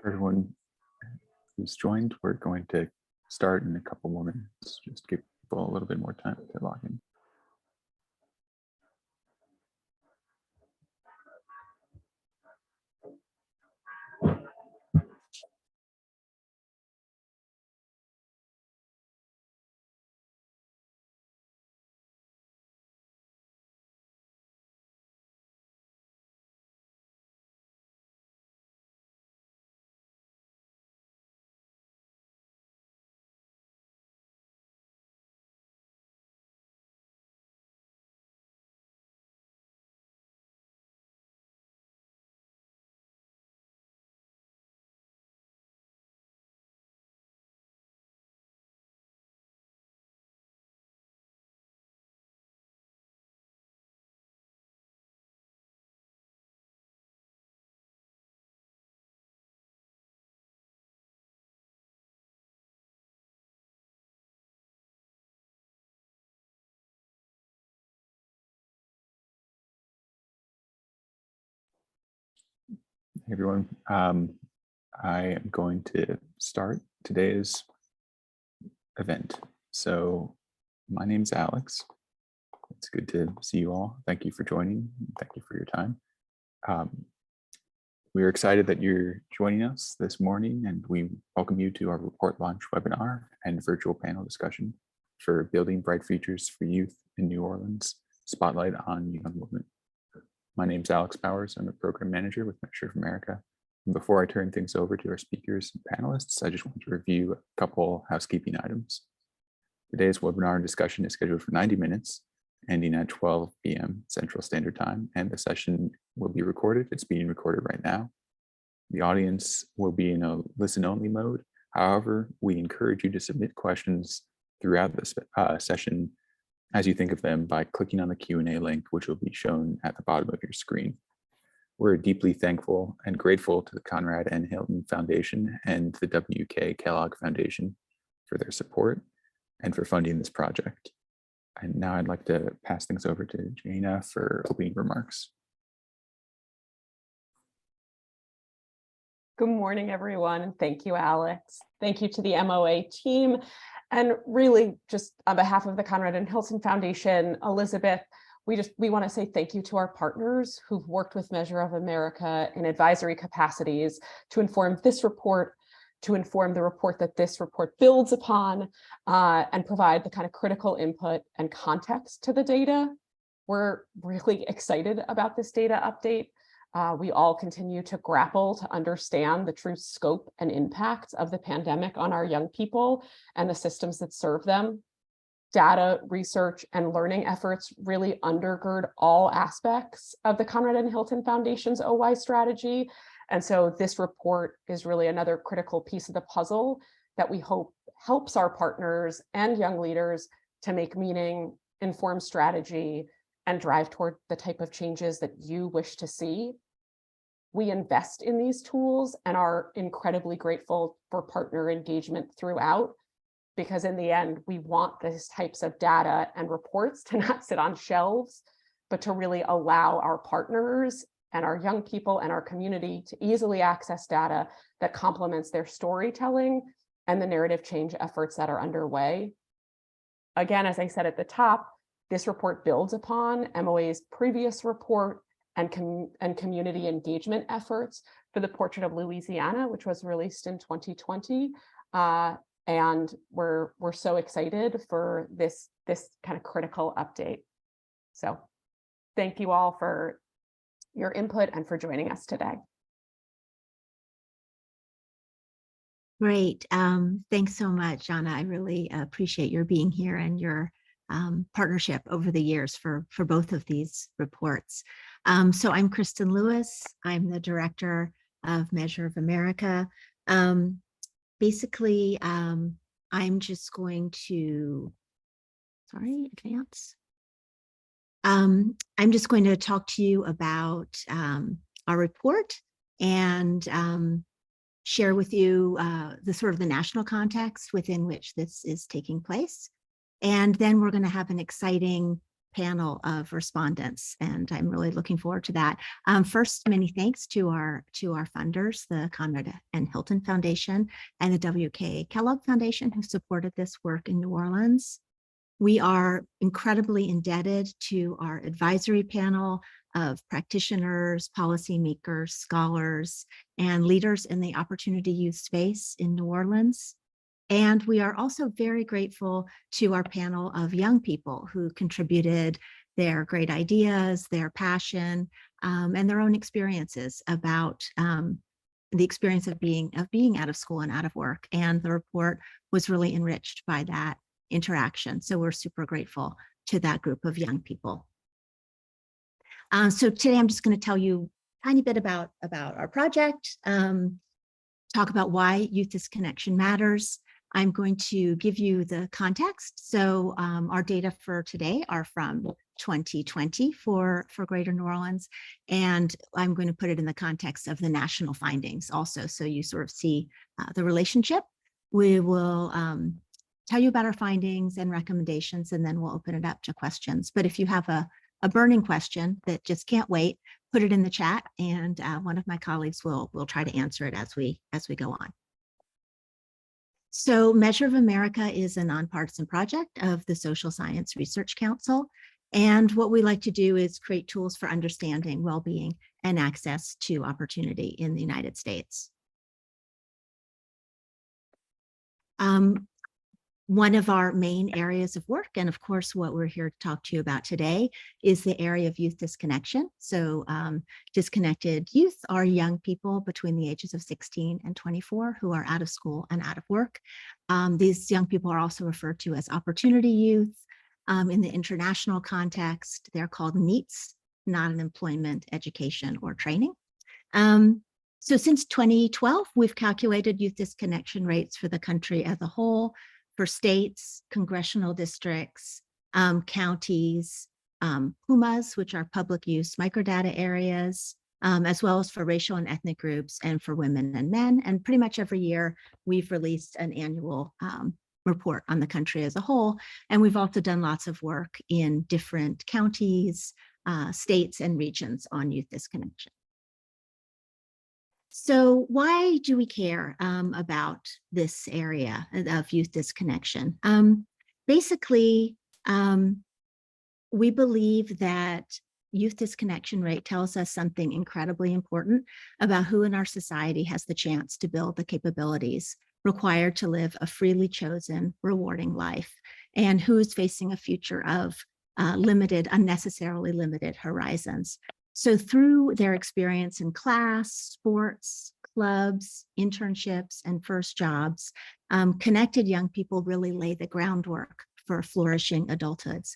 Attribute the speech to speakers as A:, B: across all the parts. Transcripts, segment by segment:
A: Everyone who's joined, we're going to start in a couple more minutes. Just give people a little bit more time to log in. Hey everyone, I am going to start today's event. So my name's Alex. It's good to see you all. Thank you for joining. Thank you for your time. We're excited that you're joining us this morning, and we welcome you to our report launch webinar and virtual panel discussion for Building Bright Futures for Youth in New Orleans, Spotlight on Young Women. My name's Alex Powers. I'm a program manager with Measure of America. And before I turn things over to our speakers and panelists, I just want to review a couple housekeeping items. Today's webinar discussion is scheduled for 90 minutes, ending at 12 p.m. Central Standard Time, and the session will be recorded. It's being recorded right now. The audience will be in a listen-only mode. However, we encourage you to submit questions throughout this session as you think of them by clicking on the Q&A link, which will be shown at the bottom of your screen. We're deeply thankful and grateful to the Conrad N. Hilton Foundation and the W.K. Kellogg Foundation for their support and for funding this project. And now I'd like to pass things over to Jana for opening remarks.
B: Good morning, everyone, and thank you, Alex. Thank you to the MOA team. And really, just on behalf of the Conrad N. Hilton Foundation, Elizabeth, we want to say thank you to our partners who've worked with Measure of America in advisory capacities to inform this report, to inform the report that this report builds upon, and provide the kind of critical input and context to the data. We're really excited about this data update. We all continue to grapple to understand the true scope and impact of the pandemic on our young people and the systems that serve them. Data, research, and learning efforts really undergird all aspects of the Conrad N. Hilton Foundation's OY strategy. And so this report is really another critical piece of the puzzle that we hope helps our partners and young leaders to make meaning, inform strategy, and drive toward the type of changes that you wish to see. We invest in these tools and are incredibly grateful for partner engagement throughout, because in the end, we want these types of data and reports to not sit on shelves, but to really allow our partners and our young people and our community to easily access data that complements their storytelling and the narrative change efforts that are underway. Again, as I said at the top, this report builds upon MOA's previous report and community engagement efforts for the Portrait of Louisiana, which was released in 2020. And we're so excited for this kind of critical update. So thank you all for your input and for joining us today.
C: Great. Thanks so much, Jana. I really appreciate your being here and your partnership over the years for both of these reports. So I'm Kristen Lewis. I'm the director of Measure of America. Basically, I'm just going to, advance. I'm just going to talk to you about our report and share with you the sort of the national context within which this is taking place. And then we're going to have an exciting panel of respondents, and I'm really looking forward to that. First, many thanks to our funders, the Conrad and Hilton Foundation and the W.K. Kellogg Foundation, who supported this work in New Orleans. We are incredibly indebted to our advisory panel of practitioners, policymakers, scholars, and leaders in the opportunity youth space in New Orleans. And we are also very grateful to our panel of young people who contributed their great ideas, their passion, and their own experiences about the experience of being out of school and out of work. And the report was really enriched by that interaction. So we're super grateful to that group of young people. So today I'm just going to tell you a tiny bit about our project, talk about why Youth Disconnection matters. I'm going to give you the context. So our data for today are from 2020 for Greater New Orleans, and I'm going to put it in the context of the national findings also, so you sort of see the relationship. We will tell you about our findings and recommendations, and then we'll open it up to questions. But if you have a burning question that just can't wait, put it in the chat, and one of my colleagues will try to answer it as we go on. So Measure of America is a nonpartisan project of the Social Science Research Council. And what we like to do is create tools for understanding well-being and access to opportunity in the United States. One of our main areas of work, and of course what we're here to talk to you about today, is the area of youth disconnection. So disconnected youth are young people between the ages of 16 and 24 who are out of school and out of work. These young people are also referred to as opportunity youth. In the international context, they're called NEETs, not in employment, education, or training. So since 2012, we've calculated youth disconnection rates for the country as a whole, for states, congressional districts, counties, PUMAs, which are public use microdata areas, as well as for racial and ethnic groups and for women and men. And pretty much every year, we've released an annual report on the country as a whole. And we've also done lots of work in different counties, states, and regions on youth disconnection. So why do we care about this area of youth disconnection? Basically, we believe that youth disconnection rate tells us something incredibly important about who in our society has the chance to build the capabilities required to live a freely chosen, rewarding life, and who is facing a future of unnecessarily limited horizons. So through their experience in class, sports, clubs, internships, and first jobs, connected young people really lay the groundwork for flourishing adulthoods.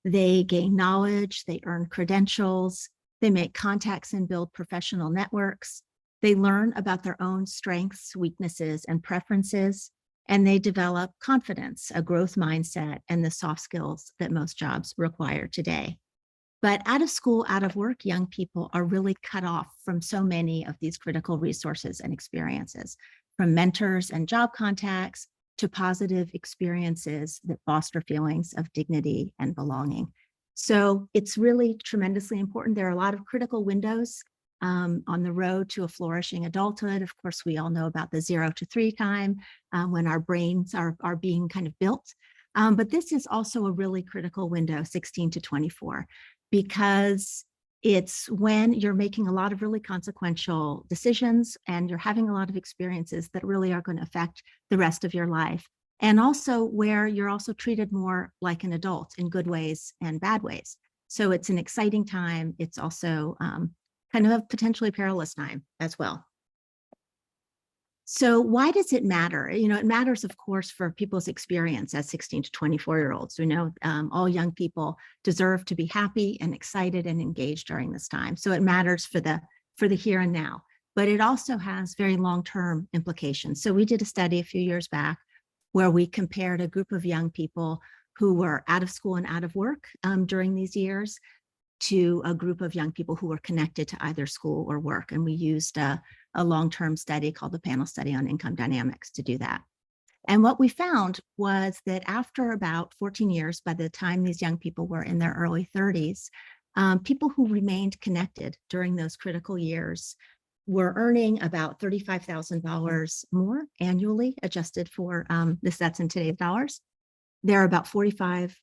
C: They gain knowledge, they earn credentials, they make contacts and build professional networks. They learn about their own strengths, weaknesses, and preferences, and they develop confidence, a growth mindset, and the soft skills that most jobs require today. But out of school, out of work, young people are really cut off from so many of these critical resources and experiences, from mentors and job contacts to positive experiences that foster feelings of dignity and belonging. So it's really tremendously important. There are a lot of critical windows on the road to a flourishing adulthood. Of course, we all know about the 0 to 3 time when our brains are being kind of built. But this is also a really critical window, 16 to 24. Because it's when you're making a lot of really consequential decisions and you're having a lot of experiences that really are going to affect the rest of your life. And also where you're also treated more like an adult in good ways and bad ways. So it's an exciting time. It's also kind of a potentially perilous time as well. So why does it matter? You know, it matters, of course, for people's experience as 16 to 24-year-olds. We know all young people deserve to be happy and excited and engaged during this time. So it matters for the here and now, but it also has very long-term implications. So we did a study a few years back where we compared a group of young people who were out of school and out of work during these years to a group of young people who were connected to either school or work. And we used a long-term study called the Panel Study on Income Dynamics to do that. And what we found was that after about 14 years, by the time these young people were in their early 30s, people who remained connected during those critical years were earning about $35,000 more annually, adjusted for that's in today's dollars. They're about 45%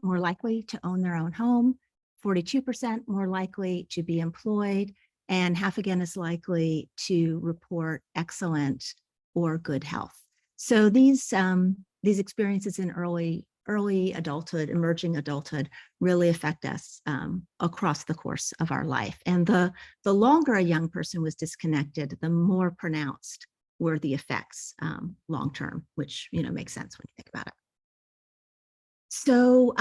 C: more likely to own their own home, 42% more likely to be employed, and half again as likely to report excellent or good health. So these experiences in early adulthood, emerging adulthood, really affect us across the course of our life. And the longer a young person was disconnected, the more pronounced were the effects long term, which makes sense when you think about it. So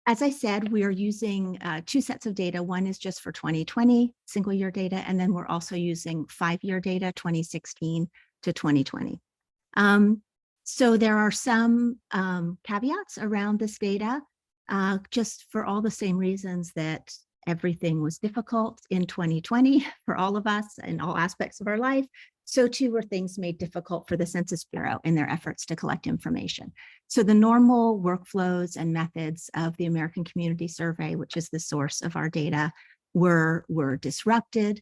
C: as I said, we are using 2 sets of data. One is just for 2020 single year data, and then we're also using 5-year data, 2016 to 2020. So there are some caveats around this data, just for all the same reasons that everything was difficult in 2020 for all of us in all aspects of our life. So too were things made difficult for the Census Bureau in their efforts to collect information. So the normal workflows and methods of the American Community Survey, which is the source of our data, were disrupted.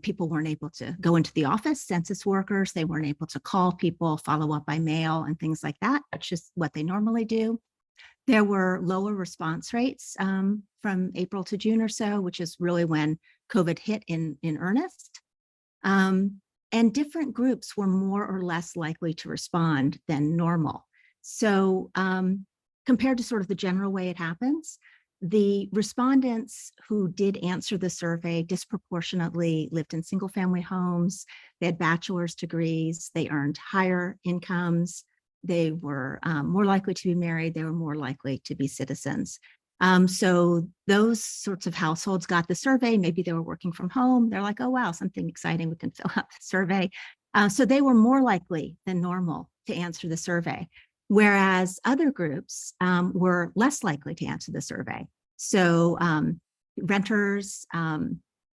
C: People weren't able to go into the office, census workers, they weren't able to call people, follow up by mail and things like that, which is what they normally do. There were lower response rates from April to June or so, which is really when COVID hit in earnest. And different groups were more or less likely to respond than normal. So compared to sort of the general way it happens, the respondents who did answer the survey disproportionately lived in single family homes, they had bachelor's degrees, they earned higher incomes, they were more likely to be married, they were more likely to be citizens. So those sorts of households got the survey, maybe they were working from home, they're like, oh wow, something exciting, we can fill out the survey. So they were more likely than normal to answer the survey. Whereas other groups were less likely to answer the survey. So renters,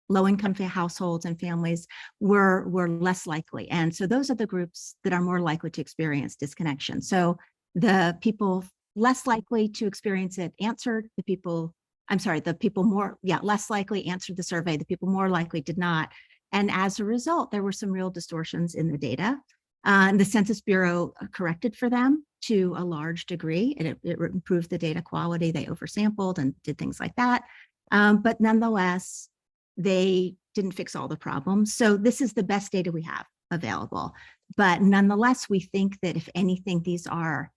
C: low-income households and families were less likely. And so those are the groups that are more likely to experience disconnection. So the people less likely to experience it answered, the people less likely answered the survey, the people more likely did not. And as a result, there were some real distortions in the data. And the Census Bureau corrected for them to a large degree. It improved the data quality. They oversampled and did things like that. But nonetheless, they didn't fix all the problems. So this is the best data we have available. But nonetheless, we think that if anything, these are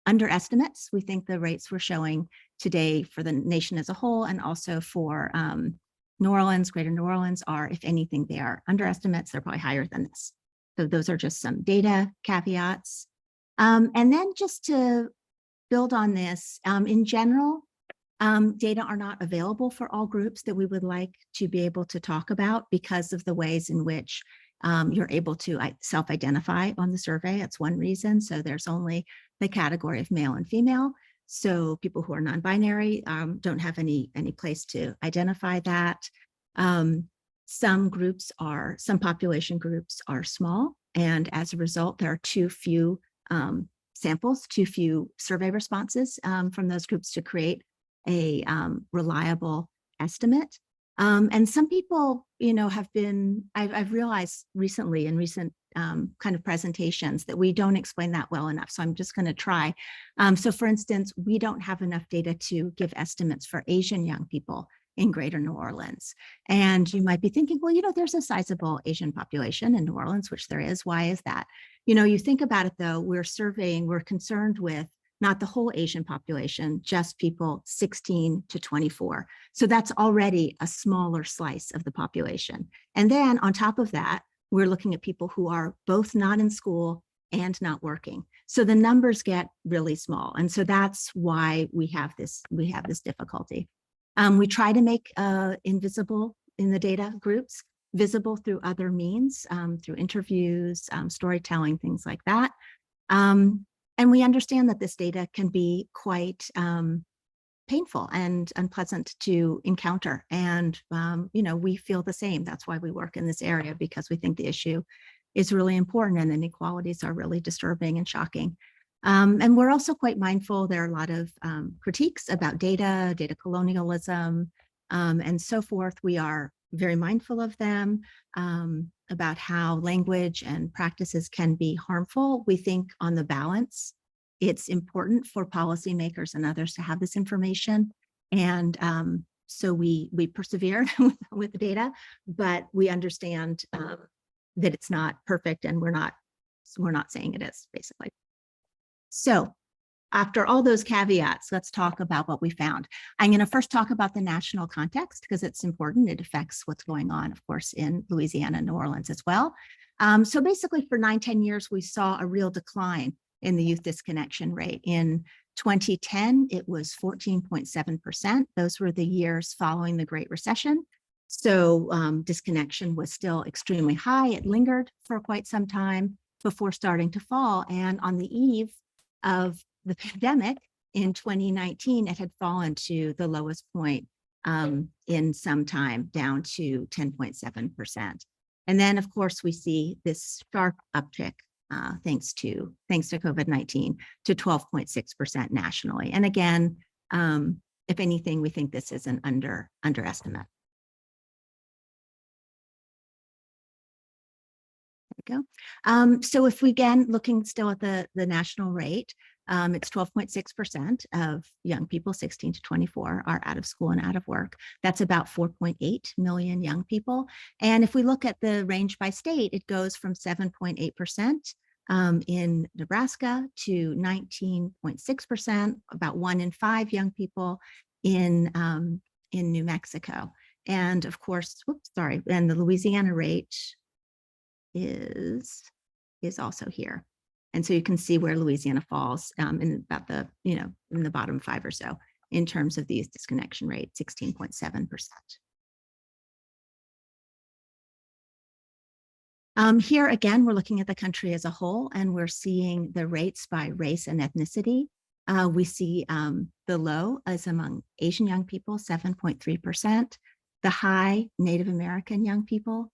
C: underestimates. We think the rates we're showing today for the nation as a whole and also for New Orleans, Greater New Orleans are, if anything, they are underestimates. They're probably higher than this. So those are just some data caveats. And then just to build on this, in general, data are not available for all groups that we would like to be able to talk about because of the ways in which you're able to self-identify on the survey. That's one reason. So there's only the category of male and female. So people who are non-binary don't have any place to identify that. Some population groups are small, and as a result, there are too few samples, too few survey responses from those groups to create a reliable estimate. And some people, have been, I've realized recently in recent kind of presentations that we don't explain that well enough. So I'm just going to try. So for instance, we don't have enough data to give estimates for Asian young people in Greater New Orleans. And you might be thinking, well, there's a sizable Asian population in New Orleans, which there is. Why is that? You think about it though, we're concerned with not the whole Asian population, just people 16 to 24. So that's already a smaller slice of the population. And then on top of that, we're looking at people who are both not in school and not working. So the numbers get really small. And so that's why we have this difficulty. We try to make invisible in the data groups, visible through other means, through interviews, storytelling, things like that. And we understand that this data can be quite painful and unpleasant to encounter. And, we feel the same. That's why we work in this area, because we think the issue is really important, and inequalities are really disturbing and shocking. And we're also quite mindful. There are a lot of critiques about data colonialism, and so forth. We are very mindful of them, about how language and practices can be harmful. We think on the balance, it's important for policymakers and others to have this information. And so we persevere with the data, but we understand that it's not perfect, and we're not saying it is, basically. So after all those caveats, let's talk about what we found. I'm going to first talk about the national context because it's important. It affects what's going on, of course, in Louisiana and New Orleans as well. So basically for 9-10 years, we saw a real decline in the youth disconnection rate. In 2010, it was 14.7%. Those were the years following the Great Recession. So disconnection was still extremely high. It lingered for quite some time before starting to fall. And on the eve of the pandemic in 2019, it had fallen to the lowest point in some time, down to 10.7%. And then, of course, we see this sharp uptick thanks to COVID-19 to 12.6% nationally. And again, if anything, we think this is an underestimate. Go. So if we again looking still at the national rate, it's 12.6% of young people 16 to 24 are out of school and out of work. That's about 4.8 million young people. And if we look at the range by state, it goes from 7.8% in Nebraska to 19.6%, about 1 in 5 young people in New Mexico. And of course, and the Louisiana rate is also here. And so you can see where Louisiana falls in about the, in the bottom 5 or so in terms of the youth disconnection rate, 16.7%. Here again, we're looking at the country as a whole, and we're seeing the rates by race and ethnicity. We see the low is among Asian young people, 7.3%, the high Native American young people,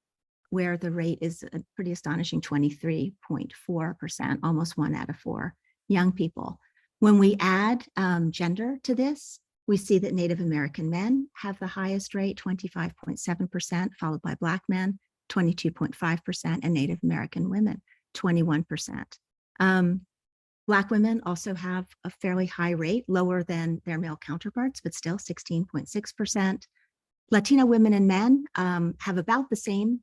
C: where the rate is a pretty astonishing 23.4%, almost 1 out of 4 young people. When we add gender to this, we see that Native American men have the highest rate, 25.7%, followed by Black men, 22.5%, and Native American women, 21%. Black women also have a fairly high rate, lower than their male counterparts, but still 16.6%. Latino women and men have about the same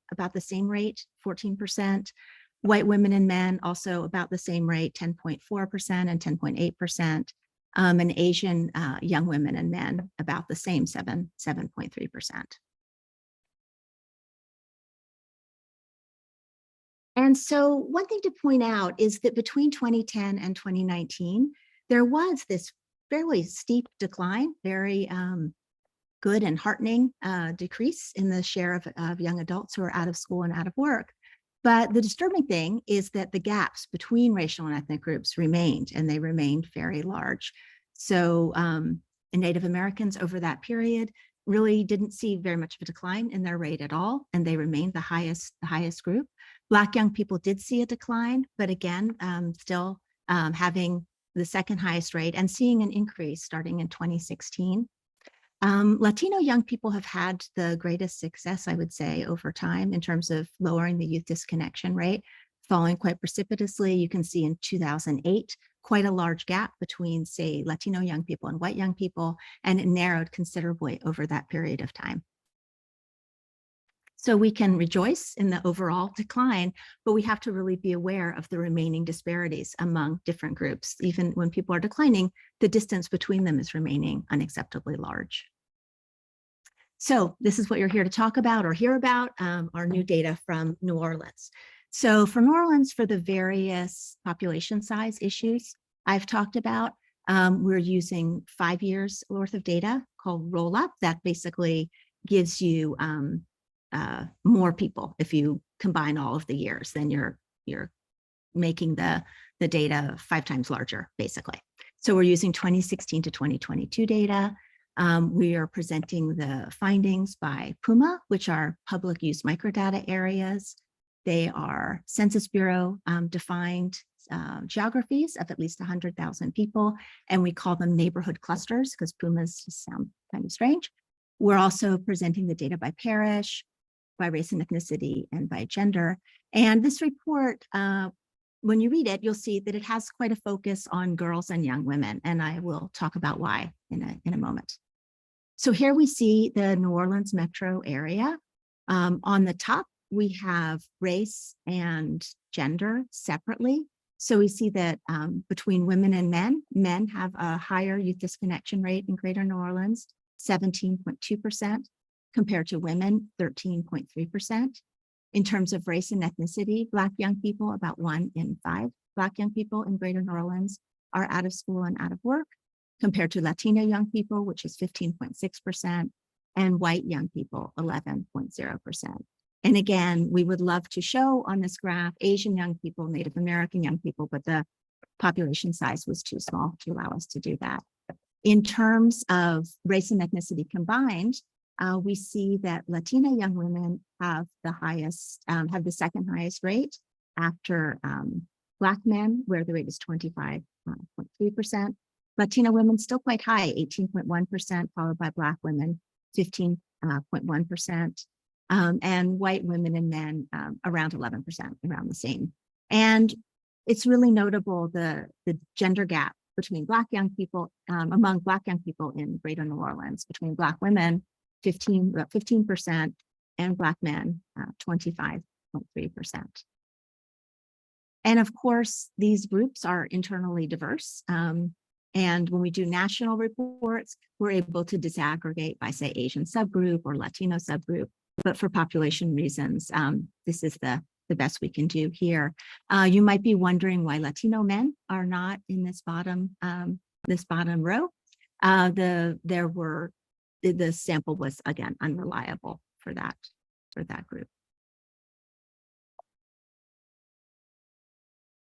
C: rate, 14%. White women and men also about the same rate, 10.4% and 10.8%. And Asian young women and men about the same, 7.3%. And so one thing to point out is that between 2010 and 2019, there was this fairly steep decline, very good and heartening decrease in the share of young adults who are out of school and out of work. But the disturbing thing is that the gaps between racial and ethnic groups remained, and they remained very large. So Native Americans over that period really didn't see very much of a decline in their rate at all, and they remained the highest group. Black young people did see a decline, but again, still having the second highest rate and seeing an increase starting in 2016. Latino young people have had the greatest success, I would say, over time in terms of lowering the youth disconnection rate, falling quite precipitously. You can see in 2008, quite a large gap between, say, Latino young people and white young people, and it narrowed considerably over that period of time. So we can rejoice in the overall decline, but we have to really be aware of the remaining disparities among different groups. Even when people are declining, the distance between them is remaining unacceptably large. So this is what you're here to talk about or hear about, our new data from New Orleans. So for New Orleans, for the various population size issues I've talked about, we're using 5 years worth of data called roll-up that basically gives you more people. If you combine all of the years, then you're making the data 5 times larger, basically. So we're using 2016 to 2022 data. We are presenting the findings by PUMA, which are public use microdata areas. They are Census Bureau defined geographies of at least 100,000 people, and we call them neighborhood clusters because Pumas just sound kind of strange. We're also presenting the data by parish, by race and ethnicity, and by gender. And this report, when you read it, you'll see that it has quite a focus on girls and young women, and I will talk about why in a moment. So here we see the New Orleans metro area. On the top, we have race and gender separately. So we see that between women and men have a higher youth disconnection rate in Greater New Orleans, 17.2%, compared to women, 13.3%. In terms of race and ethnicity, Black young people, about 1 in 5 Black young people in Greater New Orleans are out of school and out of work, compared to Latino young people, which is 15.6%, and white young people, 11.0%. And again, we would love to show on this graph Asian young people, Native American young people, but the population size was too small to allow us to do that. In terms of race and ethnicity combined, we see that Latina young women have the highest, have the second highest rate after Black men, where the rate is 25.3%. Latina women still quite high, 18.1%, followed by Black women, 15.1%. And white women and men around 11%, around the same. And it's really notable the gender gap between Black young people, among Black young people in Greater New Orleans, between Black women, 15%, and Black men, 25.3%. And of course, these groups are internally diverse. And when we do national reports, we're able to disaggregate by, say, Asian subgroup or Latino subgroup. But for population reasons, this is the best we can do here. You might be wondering why Latino men are not in this bottom row. The sample was, again, unreliable for that group.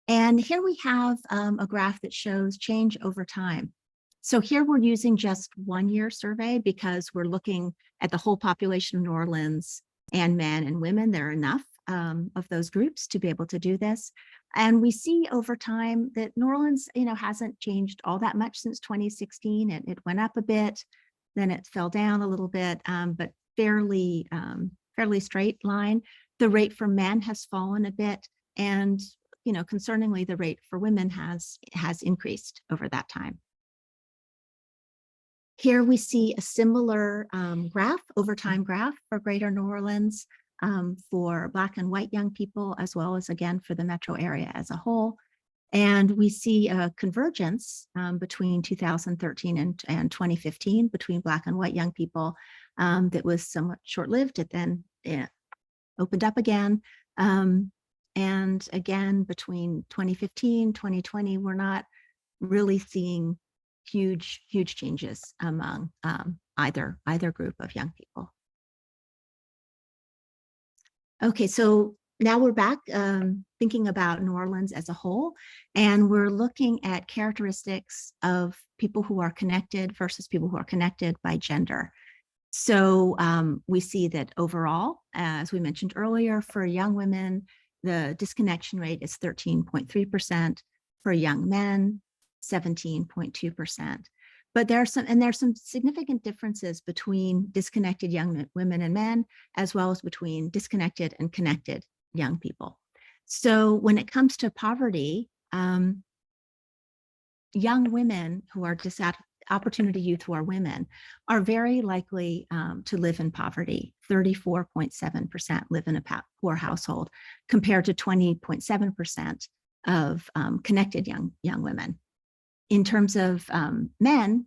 C: And here we have a graph that shows change over time. So here we're using just 1 year survey because we're looking at the whole population of New Orleans and men and women. There are enough of those groups to be able to do this. And we see over time that New Orleans, hasn't changed all that much since 2016. It went up a bit, then it fell down a little bit, but fairly straight line. The rate for men has fallen a bit, and concerningly, the rate for women has increased over that time. Here we see a similar graph, over time graph for Greater New Orleans for Black and white young people, as well as, again, for the metro area as a whole. And we see a convergence between 2013 and 2015 between Black and white young people that was somewhat short-lived. It then opened up again. And again, between 2015, 2020, we're not really seeing huge changes among either group of young people. Okay, so now we're back thinking about New Orleans as a whole, and we're looking at characteristics of people who are connected versus people who are connected by gender. So we see that overall, as we mentioned earlier, for young women, the disconnection rate is 13.3%. For young men, 17.2%. But there's some significant differences between disconnected young women and men, as well as between disconnected and connected young people. So when it comes to poverty, young women who are opportunity youth who are women are very likely to live in poverty. 34.7% live in a poor household, compared to 20.7% of connected young women. In terms of men,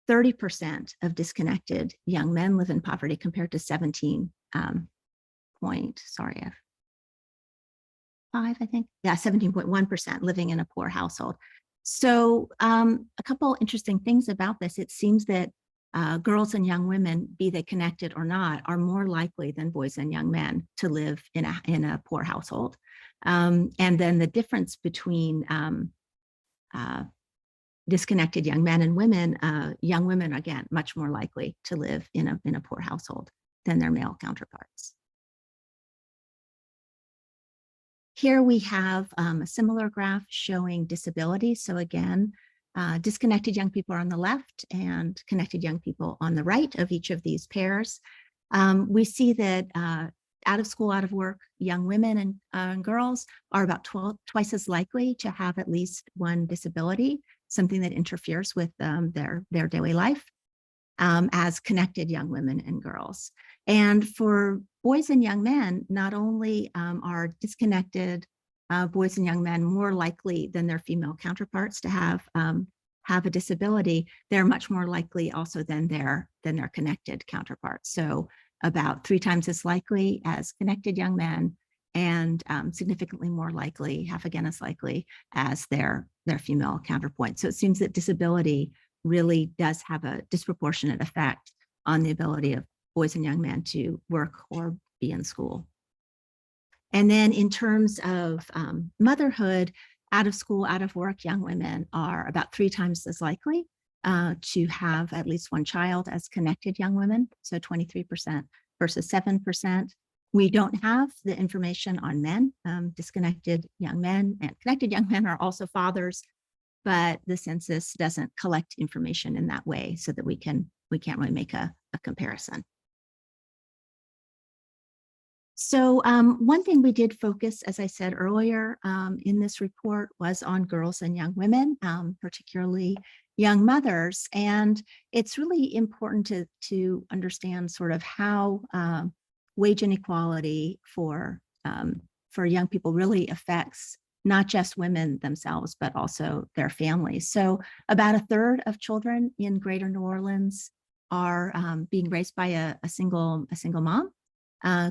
C: 30% of disconnected young men live in poverty, compared to 17.1% living in a poor household. So a couple interesting things about this. It seems that girls and young women, be they connected or not, are more likely than boys and young men to live in a poor household. And then the difference between disconnected young men and women, young women, again, much more likely to live in a poor household than their male counterparts. Here we have a similar graph showing disability. So again, disconnected young people are on the left and connected young people on the right of each of these pairs. We see that out of school, out of work, young women and girls are about twice as likely to have at least one disability, something that interferes with their daily life, as connected young women and girls. And for boys and young men, not only are disconnected boys and young men more likely than their female counterparts to have a disability, they're much more likely also than their connected counterparts. So about 3 times as likely as connected young men, and significantly more likely, half again as likely as their female counterpoint. So it seems that disability really does have a disproportionate effect on the ability of boys and young men to work or be in school. And then in terms of motherhood, out of school, out of work, young women are about 3 times as likely to have at least one child as connected young women, so 23% versus 7%. We don't have the information on men. Disconnected young men and connected young men are also fathers, but the census doesn't collect information in that way so that we can't really make a comparison. So one thing we did focus, as I said earlier, in this report was on girls and young women, particularly young mothers. And it's really important to understand sort of how wage inequality for young people really affects not just women themselves, but also their families. So about 1/3 of children in Greater New Orleans are being raised by a single mom,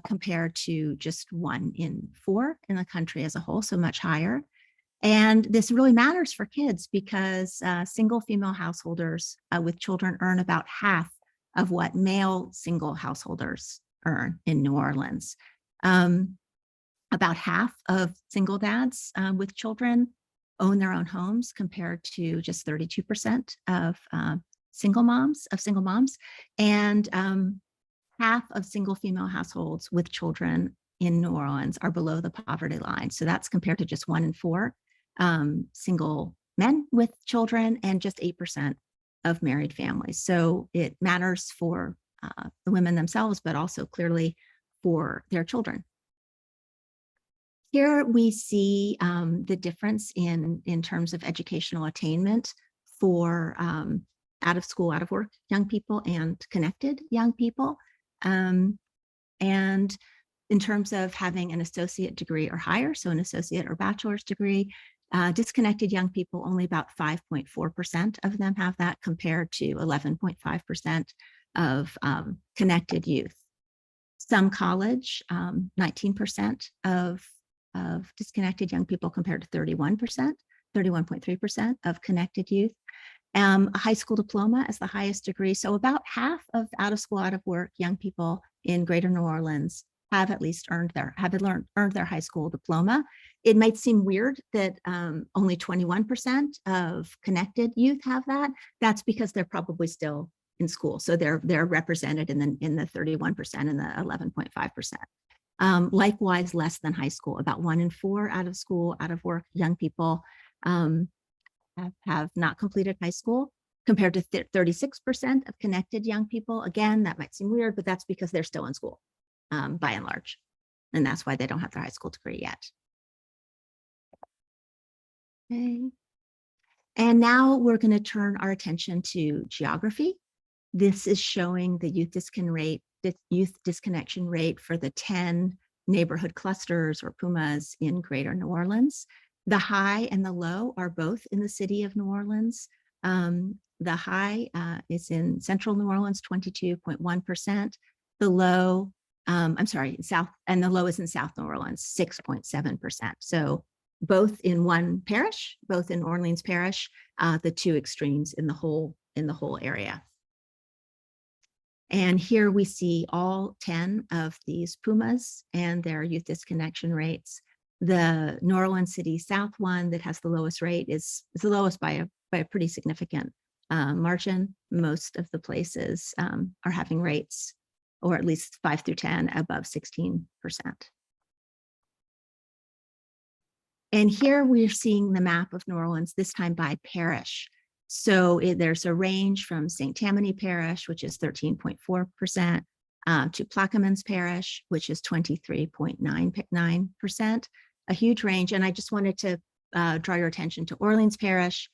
C: compared to just 1 in 4 in the country as a whole, so much higher. And this really matters for kids because single female householders with children earn about half of what male single householders earn in New Orleans. About half of single dads with children own their own homes compared to just 32% of single moms. And half of single female households with children in New Orleans are below the poverty line. So that's compared to just 1 in 4 single men with children and just 8% of married families. So it matters for the women themselves, but also clearly for their children. Here we see the difference in terms of educational attainment for out of school, out of work young people and connected young people. And in terms of having an associate degree or higher, so an associate or bachelor's degree, disconnected young people, only about 5.4% of them have that compared to 11.5% of connected youth. Some college, 19% of disconnected young people compared to 31.3% of connected youth. A high school diploma as the highest degree. So about half of out of school, out of work young people in Greater New Orleans have at least earned their high school diploma. It might seem weird that only 21% of connected youth have that. That's because they're probably still in school. So they're represented in the 31% and the 11.5%. Likewise, less than high school, about 1 in 4 out of school, out of work young people have not completed high school compared to 36% of connected young people. Again, that might seem weird, but that's because they're still in school by and large. And that's why they don't have their high school degree yet. Okay. And now we're going to turn our attention to geography. This is showing the youth disconnection rate for the 10 neighborhood clusters or PUMAs in Greater New Orleans. The high and the low are both in the city of New Orleans. The high is in central New Orleans, 22.1%. The low, south, and the low is in South New Orleans, 6.7%. So both in one parish, both in Orleans Parish, the 2 extremes in the whole area. And here we see all 10 of these PUMAs and their youth disconnection rates. The New Orleans City South one that has the lowest rate is the lowest by a pretty significant margin. Most of the places are having rates, or at least 5 through 10, above 16%. And here we're seeing the map of New Orleans, this time by parish. So there's a range from St. Tammany Parish, which is 13.4%, to Plaquemines Parish, which is 23.99%, a huge range. And I just wanted to draw your attention to Orleans Parish,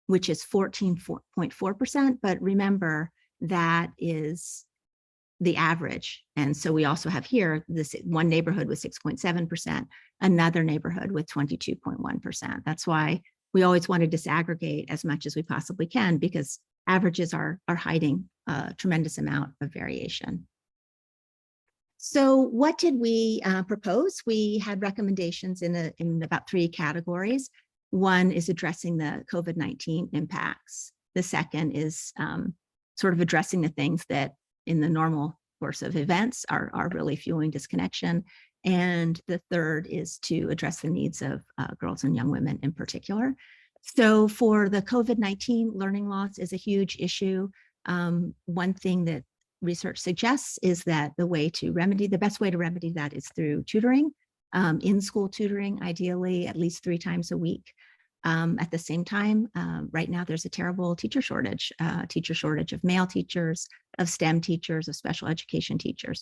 C: which is 14.4%. But remember, that is the average. And so we also have here this one neighborhood with 6.7%, another neighborhood with 22.1%. That's why we always want to disaggregate as much as we possibly can, because averages are hiding a tremendous amount of variation. So what did we propose? We had recommendations in about 3 categories. One is addressing the COVID-19 impacts. The second is sort of addressing the things that in the normal course of events are really fueling disconnection. And the third is to address the needs of girls and young women in particular. So for the COVID-19, learning loss is a huge issue. One thing that research suggests is that the best way to remedy that is through tutoring, in-school tutoring, ideally at least 3 times a week. At the same time, right now there's a terrible teacher shortage of male teachers, of STEM teachers, of special education teachers.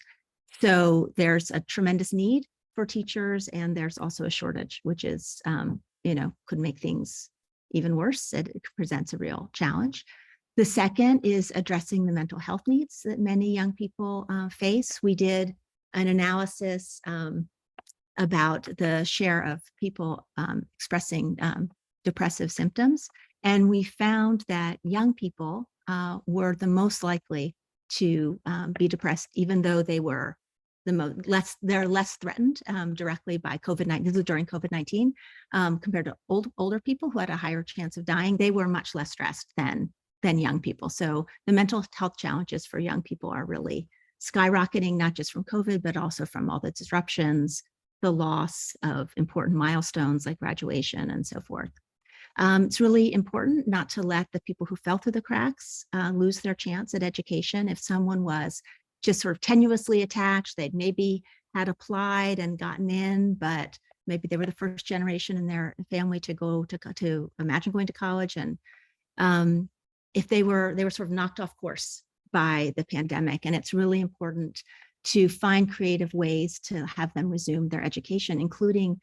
C: So there's a tremendous need for teachers, and there's also a shortage, which is, could make things even worse. It presents a real challenge. The second is addressing the mental health needs that many young people face. We did an analysis about the share of people expressing depressive symptoms, and we found that young people were the most likely to be depressed, even though they were they're less threatened directly by COVID-19. This is during COVID-19 compared to older people who had a higher chance of dying. They were much less stressed than young people. So the mental health challenges for young people are really skyrocketing, not just from COVID, but also from all the disruptions, the loss of important milestones like graduation and so forth. It's really important not to let the people who fell through the cracks lose their chance at education. If someone was just sort of tenuously attached, they'd maybe had applied and gotten in, but maybe they were the first generation in their family to imagine going to college, and if they were sort of knocked off course by the pandemic. And it's really important to find creative ways to have them resume their education, including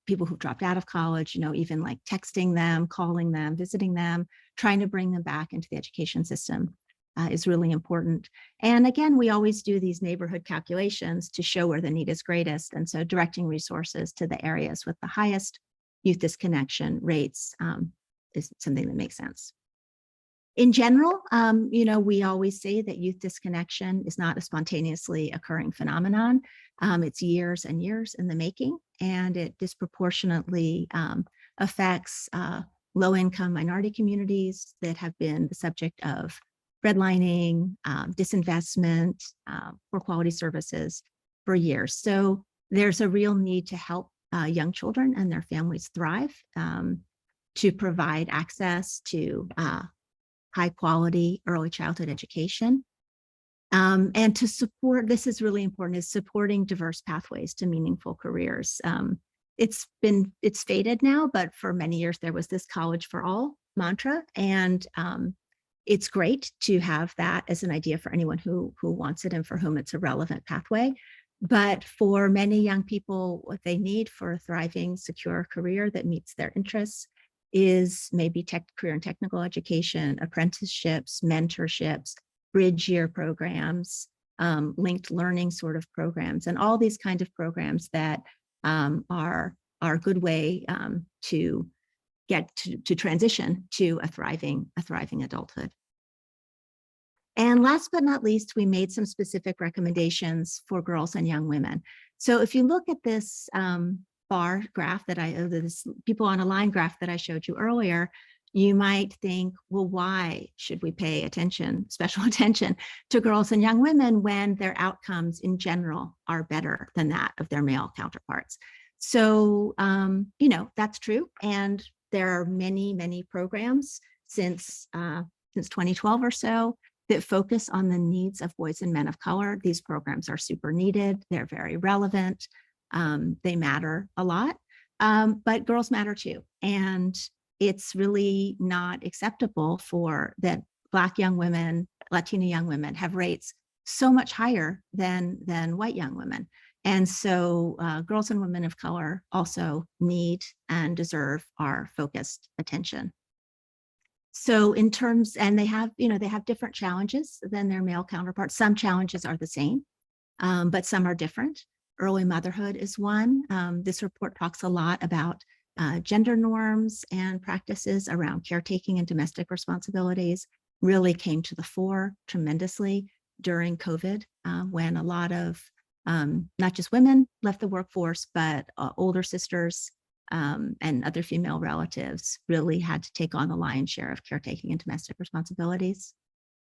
C: people who've dropped out of college, even like texting them, calling them, visiting them, trying to bring them back into the education system is really important. And again, we always do these neighborhood calculations to show where the need is greatest. And so directing resources to the areas with the highest youth disconnection rates is something that makes sense. In general, we always say that youth disconnection is not a spontaneously occurring phenomenon. It's years and years in the making, and it disproportionately affects low-income minority communities that have been the subject of redlining, disinvestment, poor quality services for years. So there's a real need to help young children and their families thrive, to provide access to high quality early childhood education. And to support, this is really important, is supporting diverse pathways to meaningful careers. It's faded now, but for many years there was this college for all mantra. And it's great to have that as an idea for anyone who wants it and for whom it's a relevant pathway. But for many young people, what they need for a thriving, secure career that meets their interests is maybe career and technical education, apprenticeships, mentorships, bridge year programs, linked learning sort of programs, and all these kinds of programs that are a good way to get to transition to a thriving adulthood. And last but not least, we made some specific recommendations for girls and young women. So if you look at this bar graph this people on a line graph that I showed you earlier, you might think, well, why should we pay special attention to girls and young women when their outcomes in general are better than that of their male counterparts? So, that's true. And there are many, many programs since 2012 or so that focus on the needs of boys and men of color. These programs are super needed. They're very relevant. They matter a lot. but girls matter too. And it's really not acceptable for that Black young women, Latina young women have rates so much higher than white young women. And so girls and women of color also need and deserve our focused attention. So in terms, and they have different challenges than their male counterparts. Some challenges are the same, but some are different. Early motherhood is one. This report talks a lot about gender norms and practices around caretaking and domestic responsibilities really came to the fore tremendously during COVID, when a lot of not just women left the workforce, but older sisters and other female relatives really had to take on the lion's share of caretaking and domestic responsibilities.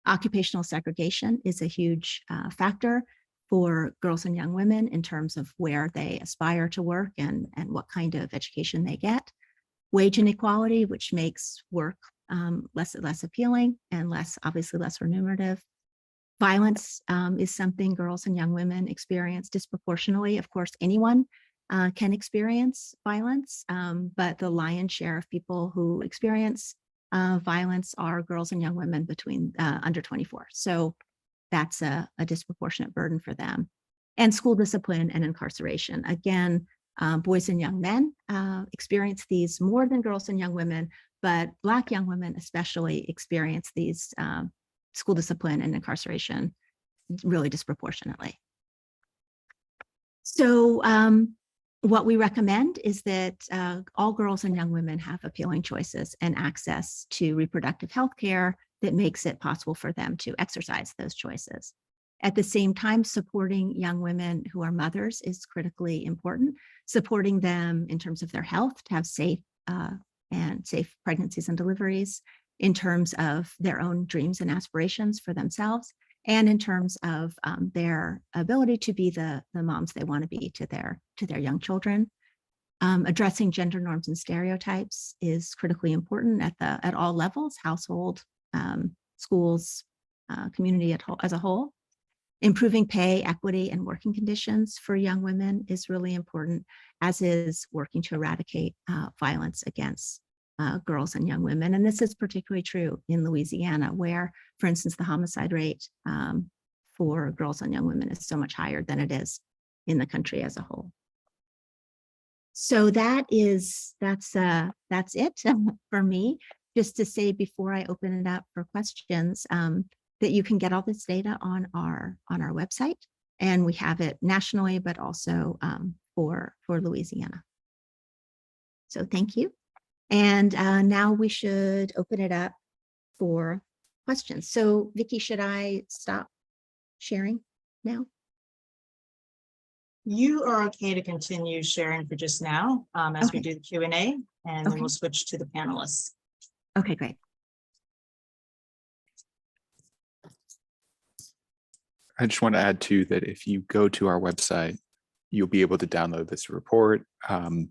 C: Occupational segregation is a huge factor for girls and young women in terms of where they aspire to work and what kind of education they get. Wage inequality, which makes work less appealing and obviously less remunerative. Violence is something girls and young women experience disproportionately. Of course, anyone can experience violence, but the lion's share of people who experience violence are girls and young women between under 24. So that's a disproportionate burden for them. And school discipline and incarceration. Again, boys and young men experience these more than girls and young women, but Black young women especially experience these school discipline and incarceration really disproportionately. So what we recommend is that all girls and young women have appealing choices and access to reproductive health care that makes it possible for them to exercise those choices. At the same time, supporting young women who are mothers is critically important, supporting them in terms of their health to have safe pregnancies and deliveries, in terms of their own dreams and aspirations for themselves, and in terms of their ability to be the moms they want to be to their young children. Addressing gender norms and stereotypes is critically important at all levels, household, schools, community as a whole. Improving pay, equity, and working conditions for young women is really important, as is working to eradicate violence against girls and young women. And this is particularly true in Louisiana, where, for instance, the homicide rate for girls and young women is so much higher than it is in the country as a whole. So that's it for me. Just to say before I open it up for questions, that you can get all this data on our website, and we have it nationally, but also for Louisiana. So thank you. And now we should open it up for questions. So Vicki, should I stop sharing now?
D: You are okay to continue sharing for just now as we do the Q&A, and then we'll switch to the panelists.
C: Okay, great.
A: I just want to add too that if you go to our website, you'll be able to download this report and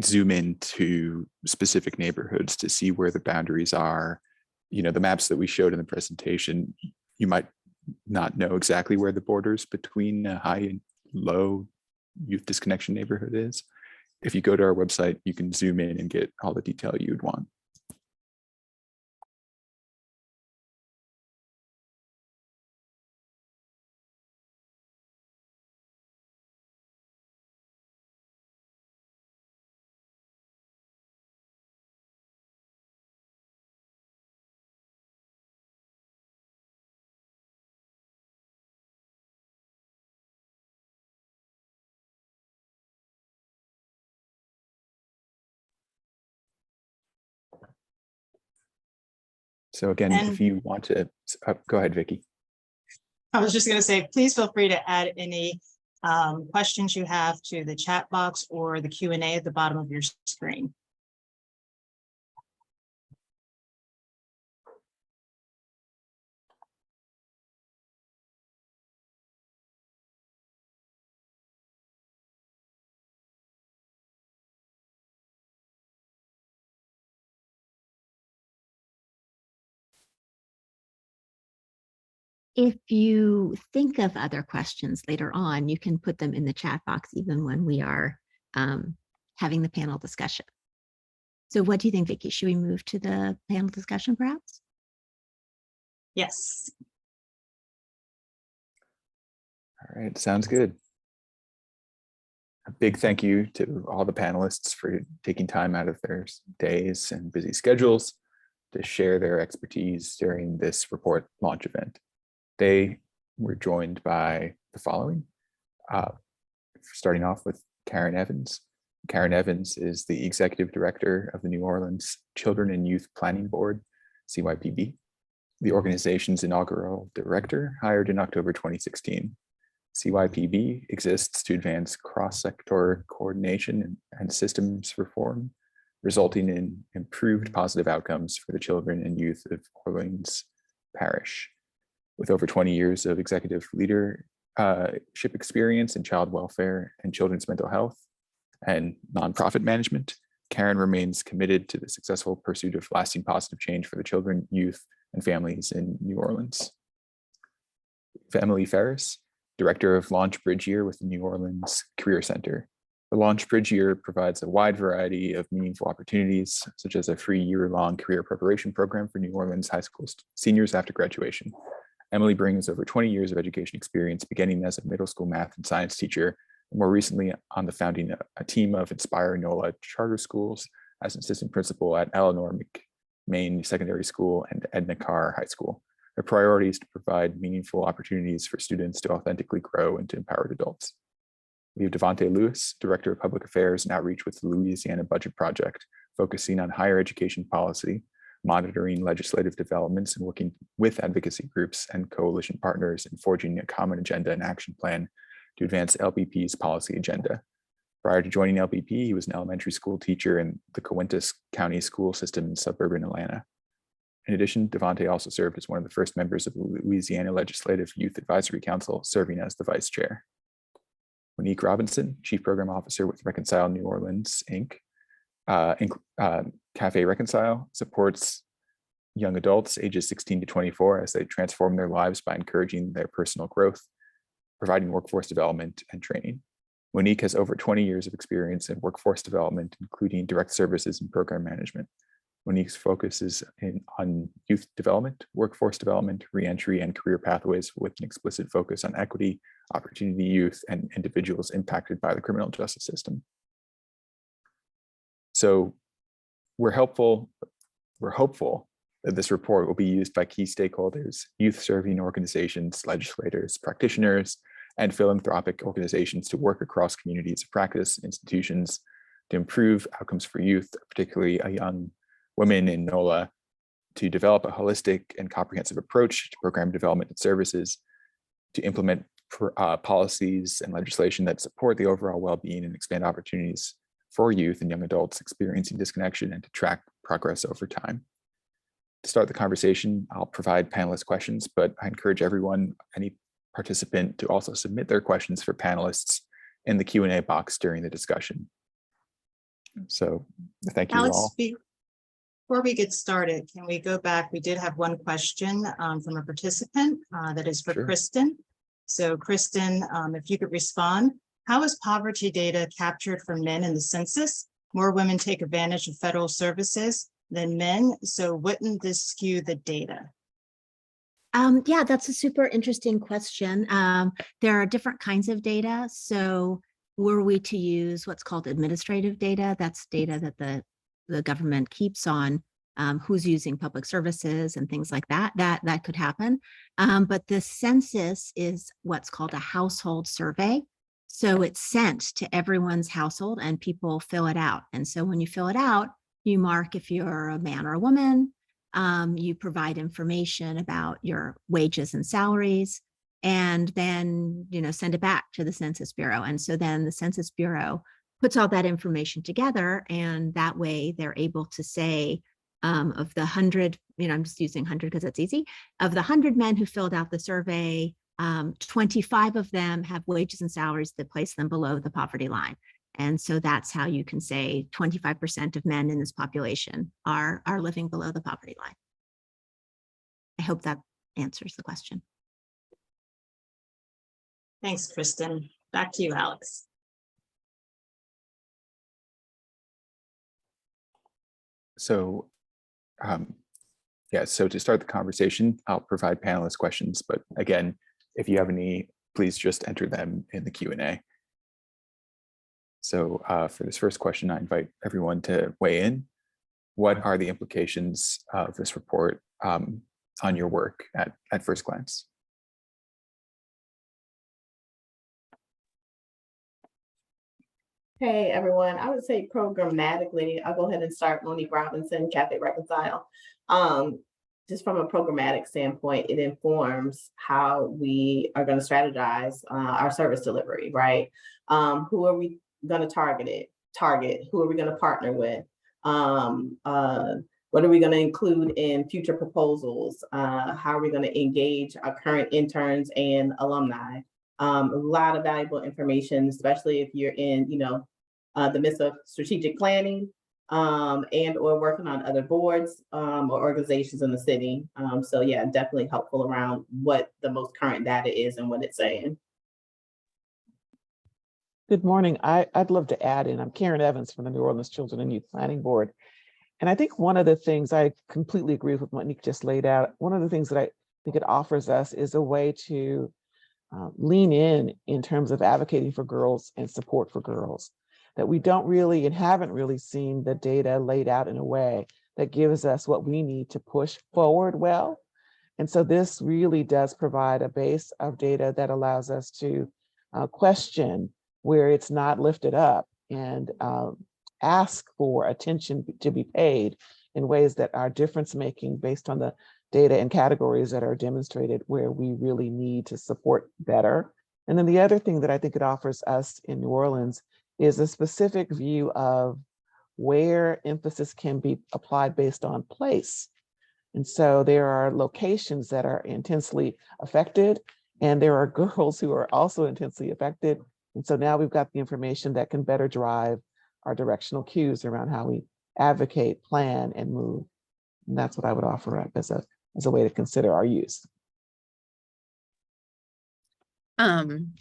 A: zoom into specific neighborhoods to see where the boundaries are. You know, the maps that we showed in the presentation, you might not know exactly where the borders between a high and low youth disconnection neighborhood is. If you go to our website, you can zoom in and get all the detail you'd want. So again, if you want to, go ahead, Vicki.
D: I was just going to say, please feel free to add any questions you have to the chat box or the Q&A at the bottom of your screen.
C: if you think of other questions later on, you can put them in the chat box even when we are having the panel discussion. So what do you think, Vicki? Should we move to the panel discussion perhaps?
D: Yes.
A: All right, sounds good. A big thank you to all the panelists for taking time out of their days and busy schedules to share their expertise during this report launch event. They were joined by the following, starting off with Karen Evans. Karen Evans is the Executive Director of the New Orleans Children and Youth Planning Board, CYPB, the organization's inaugural director, hired in October 2016. CYPB exists to advance cross-sector coordination and systems reform, resulting in improved positive outcomes for the children and youth of Orleans Parish. With over 20 years of executive leadership experience in child welfare and children's mental health and nonprofit management, Karen remains committed to the successful pursuit of lasting positive change for the children, youth, and families in New Orleans. Emily Ferris, Director of Launch Bridge Year with the New Orleans Career Center. The Launch Bridge Year provides a wide variety of meaningful opportunities, such as a free year-long career preparation program for New Orleans high school seniors after graduation. Emily brings over 20 years of education experience, beginning as a middle school math and science teacher, and more recently on the founding a team of Inspire NOLA charter schools as an assistant principal at Eleanor McMain Secondary School and Edna Carr High School. Their priority is to provide meaningful opportunities for students to authentically grow into empowered adults. We have Devontae Lewis, Director of Public Affairs and Outreach with the Louisiana Budget Project, focusing on higher education policy, monitoring legislative developments, and working with advocacy groups and coalition partners in forging a common agenda and action plan to advance LBP's policy agenda. Prior to joining LBP, he was an elementary school teacher in the Coentus County school system in suburban Atlanta. In addition, Devontae also served as one of the first members of the Louisiana Legislative Youth Advisory Council, serving as the vice chair. Monique Robinson, Chief Program Officer with Reconcile New Orleans, Inc. Cafe Reconcile supports young adults ages 16 to 24 as they transform their lives by encouraging their personal growth, providing workforce development and training. Monique has over 20 years of experience in workforce development, including direct services and program management. Monique's focus is on youth development, workforce development, reentry, and career pathways with an explicit focus on equity, opportunity youth, and individuals impacted by the criminal justice system. So we're hopeful that this report will be used by key stakeholders, youth serving organizations, legislators, practitioners, and philanthropic organizations to work across communities of practice, institutions to improve outcomes for youth, particularly young women in NOLA, to develop a holistic and comprehensive approach to program development and services, to implement policies and legislation that support the overall well-being and expand opportunities for youth and young adults experiencing disconnection, and to track progress over time. To start the conversation, I'll provide panelist questions, but I encourage everyone, any participant, to also submit their questions for panelists in the Q&A box during the discussion. So thank you
D: Alex,
A: all.
D: before we get started, can we go back? We did have one question from a participant that is for
A: Sure.
D: Kristen. So Kristen, if you could respond, how is poverty data captured for men in the census? More women take advantage of federal services than men, so wouldn't this skew the data?
C: Yeah, that's a super interesting question. There are different kinds of data. So were we to use what's called administrative data, that's data that the government keeps on who's using public services and things like that, that could happen. But the census is what's called a household survey. So it's sent to everyone's household and people fill it out. And so when you fill it out, you mark if you're a man or a woman, you provide information about your wages and salaries, and then, send it back to the Census Bureau. And so then the Census Bureau puts all that information together, and that way they're able to say, of the 100, I'm just using 100 because it's easy, of the 100 men who filled out the survey, 25 of them have wages and salaries that place them below the poverty line. And so that's how you can say 25% of men in this population are living below the poverty line. I hope that answers the question.
D: Thanks, Kristen. Back to you, Alex.
A: So, yeah, so to start the conversation, I'll provide panelist questions, but again, if you have any, please just enter them in the Q&A. So for this first question, I invite everyone to weigh in. What are the implications of this report on your work at first glance?
E: Hey, everyone. I would say programmatically, I'll go ahead and start. Monique Robinson, Catholic Reconcile. Just from a programmatic standpoint, it informs how we are going to strategize our service delivery, right? Who are we going to target? Who are we going to partner with? What are we going to include in future proposals? How are we going to engage our current interns and alumni? A lot of valuable information, especially if you're in, the midst of strategic planning and or working on other boards or organizations in the city. So yeah, definitely helpful around what the most current data is and what it's saying.
F: Good morning. I'd love to add in. I'm Karen Evans from the New Orleans Children and Youth Planning Board. And I think one of the things I completely agree with what Monique just laid out. One of the things that I think it offers us is a way to lean in terms of advocating for girls and support for girls, that we don't really and haven't really seen the data laid out in a way that gives us what we need to push forward well. And so this really does provide a base of data that allows us to question where it's not lifted up and ask for attention to be paid in ways that are difference making based on the data and categories that are demonstrated where we really need to support better. And then the other thing that I think it offers us in New Orleans is a specific view of where emphasis can be applied based on place. And so there are locations that are intensely affected, and there are girls who are also intensely affected. And so now we've got the information that can better drive our directional cues around how we advocate, plan, and move. And that's what I would offer up as a way to consider our use.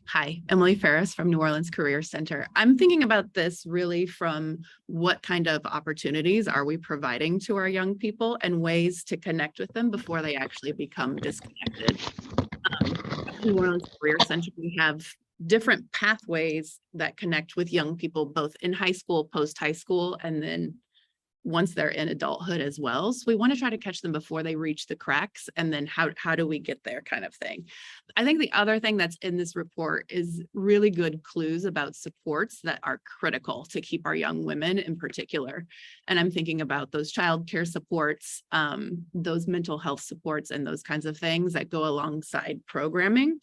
G: Hi, Emily Ferris from New Orleans Career Center. I'm thinking about this really from what kind of opportunities are we providing to our young people and ways to connect with them before they actually become disconnected. At New Orleans Career Center, we have different pathways that connect with young people, both in high school, post-high school, and then once they're in adulthood as well. So we want to try to catch them before they reach the cracks, and then how do we get there kind of thing. I think the other thing that's in this report is really good clues about supports that are critical to keep our young women in particular. And I'm thinking about those childcare supports, those mental health supports, and those kinds of things that go alongside programming.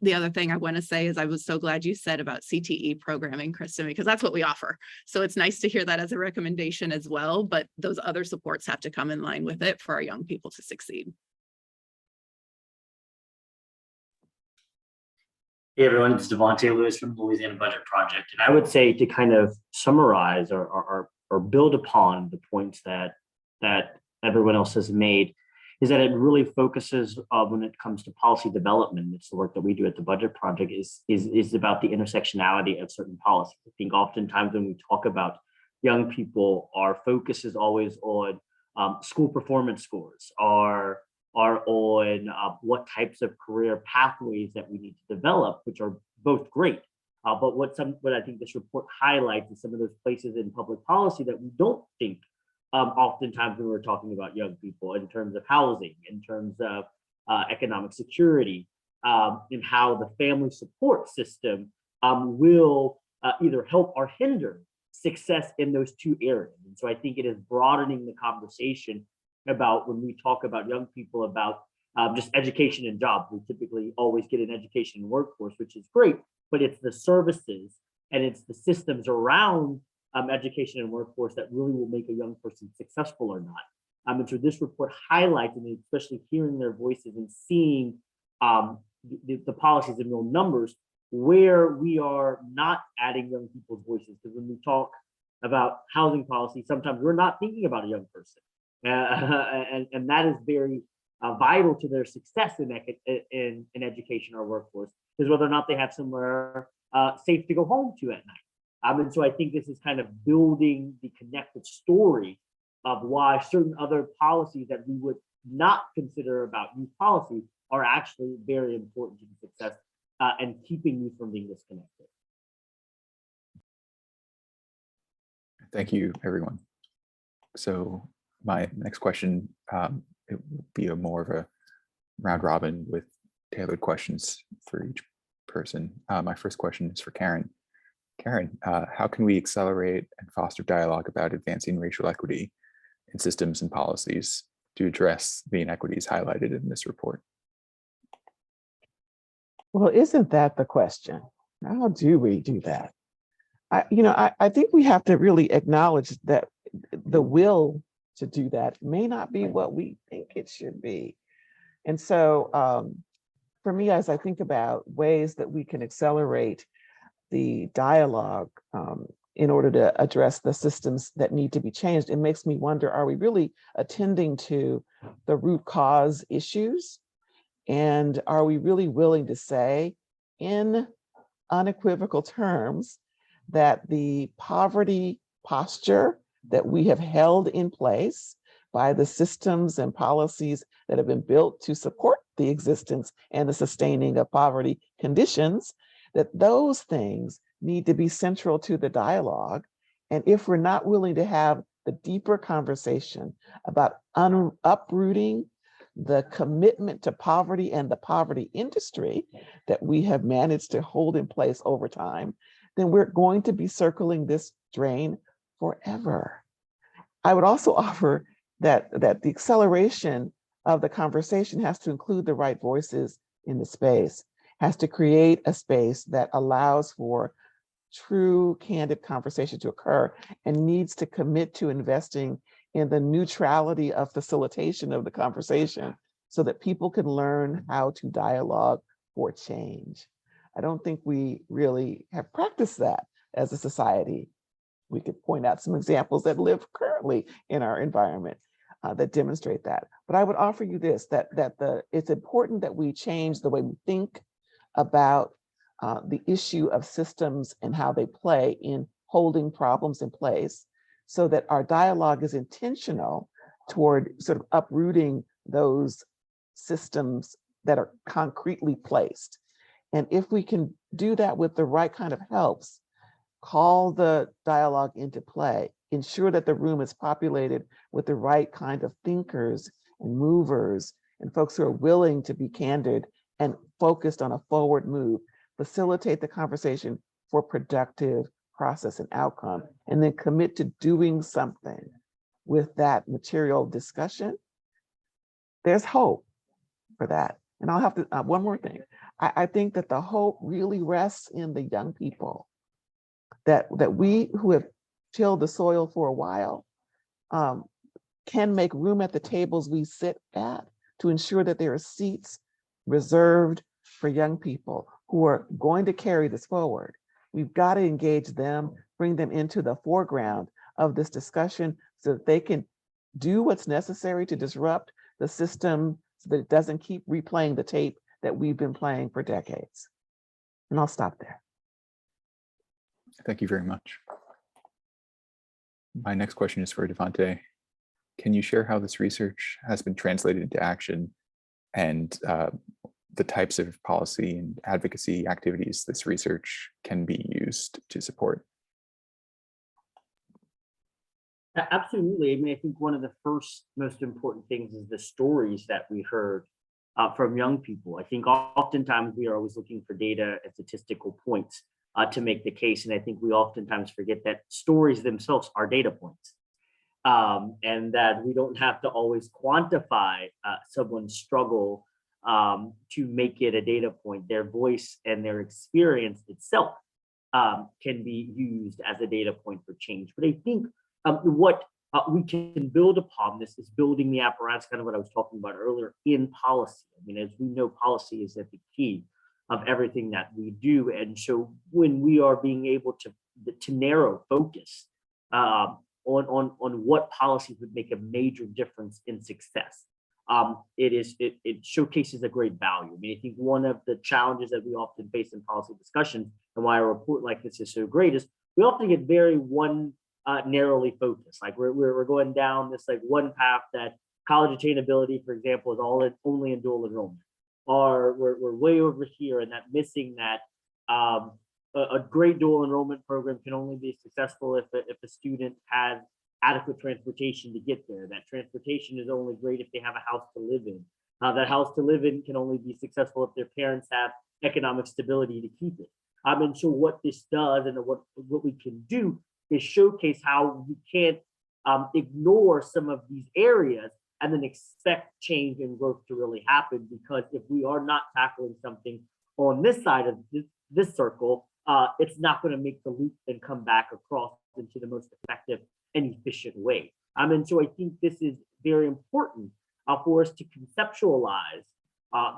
G: The other thing I want to say is I was so glad you said about CTE programming, Kristen, because that's what we offer. So it's nice to hear that as a recommendation as well, but those other supports have to come in line with it for our young people to succeed.
H: Hey everyone, it's Devontae Lewis from the Louisiana Budget Project. And I would say to kind of summarize or build upon the points that everyone else has made, is that it really focuses when it comes to policy development. It's the work that we do at the Budget Project is about the intersectionality of certain policies. I think oftentimes when we talk about young people, our focus is always on school performance scores, are on what types of career pathways that we need to develop, which are both great. But what I think this report highlights is some of those places in public policy that we don't think oftentimes when we're talking about young people, in terms of housing, in terms of economic security, and how the family support system will either help or hinder success in those two areas. And so I think it is broadening the conversation about when we talk about young people, about just education and jobs. We typically always get an education and workforce, which is great, but it's the services and it's the systems around education and workforce that really will make a young person successful or not. And so this report highlights, and especially hearing their voices and seeing the policies in real numbers, where we are not adding young people's voices. Because when we talk about housing policy, sometimes we're not thinking about a young person. And that is very vital to their success in education or workforce is whether or not they have somewhere safe to go home to at night. And so I think this is kind of building the connected story of why certain other policies that we would not consider about youth policy are actually very important to the success and keeping youth from being disconnected.
A: Thank you, everyone. So my next question, it will be more of a round robin with tailored questions for each person. My first question is for Karen. Karen, how can we accelerate and foster dialogue about advancing racial equity in systems and policies to address the inequities highlighted in this report?
F: Well, isn't that the question? How do we do that? I think we have to really acknowledge that the will to do that may not be what we think it should be. And so for me, as I think about ways that we can accelerate the dialogue in order to address the systems that need to be changed, it makes me wonder, are we really attending to the root cause issues? And are we really willing to say in unequivocal terms that the poverty posture that we have held in place by the systems and policies that have been built to support the existence and the sustaining of poverty conditions, that those things need to be central to the dialogue? And if we're not willing to have the deeper conversation about uprooting the commitment to poverty and the poverty industry that we have managed to hold in place over time, then we're going to be circling this drain forever. I would also offer that the acceleration of the conversation has to include the right voices in the space, has to create a space that allows for true, candid conversation to occur, and needs to commit to investing in the neutrality of facilitation of the conversation so that people can learn how to dialogue for change. I don't think we really have practiced that as a society. We could point out some examples that live currently in our environment that demonstrate that. But I would offer you this, that it's important that we change the way we think about the issue of systems and how they play in holding problems in place, so that our dialogue is intentional toward sort of uprooting those systems that are concretely placed. And if we can do that with the right kind of helps, call the dialogue into play, ensure that the room is populated with the right kind of thinkers and movers and folks who are willing to be candid and focused on a forward move, facilitate the conversation for productive process and outcome, and then commit to doing something with that material discussion, there's hope for that. And I'll have to, one more thing. I think that the hope really rests in the young people, that we who have tilled the soil for a while can make room at the tables we sit at to ensure that there are seats reserved for young people who are going to carry this forward. We've got to engage them, bring them into the foreground of this discussion so that they can do what's necessary to disrupt the system so that it doesn't keep replaying the tape that we've been playing for decades. And I'll stop there.
A: Thank you very much. My next question is for Devonte. Can you share how this research has been translated into action and the types of policy and advocacy activities this research can be used to support?
H: Absolutely. I mean, I think one of the first most important things is the stories that we heard from young people. I think oftentimes we are always looking for data and statistical points to make the case. And I think we oftentimes forget that stories themselves are data points, and that we don't have to always quantify someone's struggle to make it a data point. Their voice and their experience itself can be used as a data point for change. But I think what we can build upon this is building the apparatus, kind of what I was talking about earlier, in policy. I mean, as we know, policy is at the key of everything that we do. And so when we are being able to narrow focus on what policy would make a major difference in success, it showcases a great value. I mean, I think one of the challenges that we often face in policy discussions and why a report like this is so great is we often get very narrowly focused. Like we're going down this like one path that college attainability, for example, is only in dual enrollment, or we're way over here and that missing that a great dual enrollment program can only be successful if a student has adequate transportation to get there. That transportation is only great if they have a house to live in. That house to live in can only be successful if their parents have economic stability to keep it. And so what this does and what we can do is showcase how we can't ignore some of these areas and then expect change and growth to really happen, because if we are not tackling something on this side of this circle, it's not going to make the loop and come back across into the most effective and efficient way. And so I think this is very important for us to conceptualize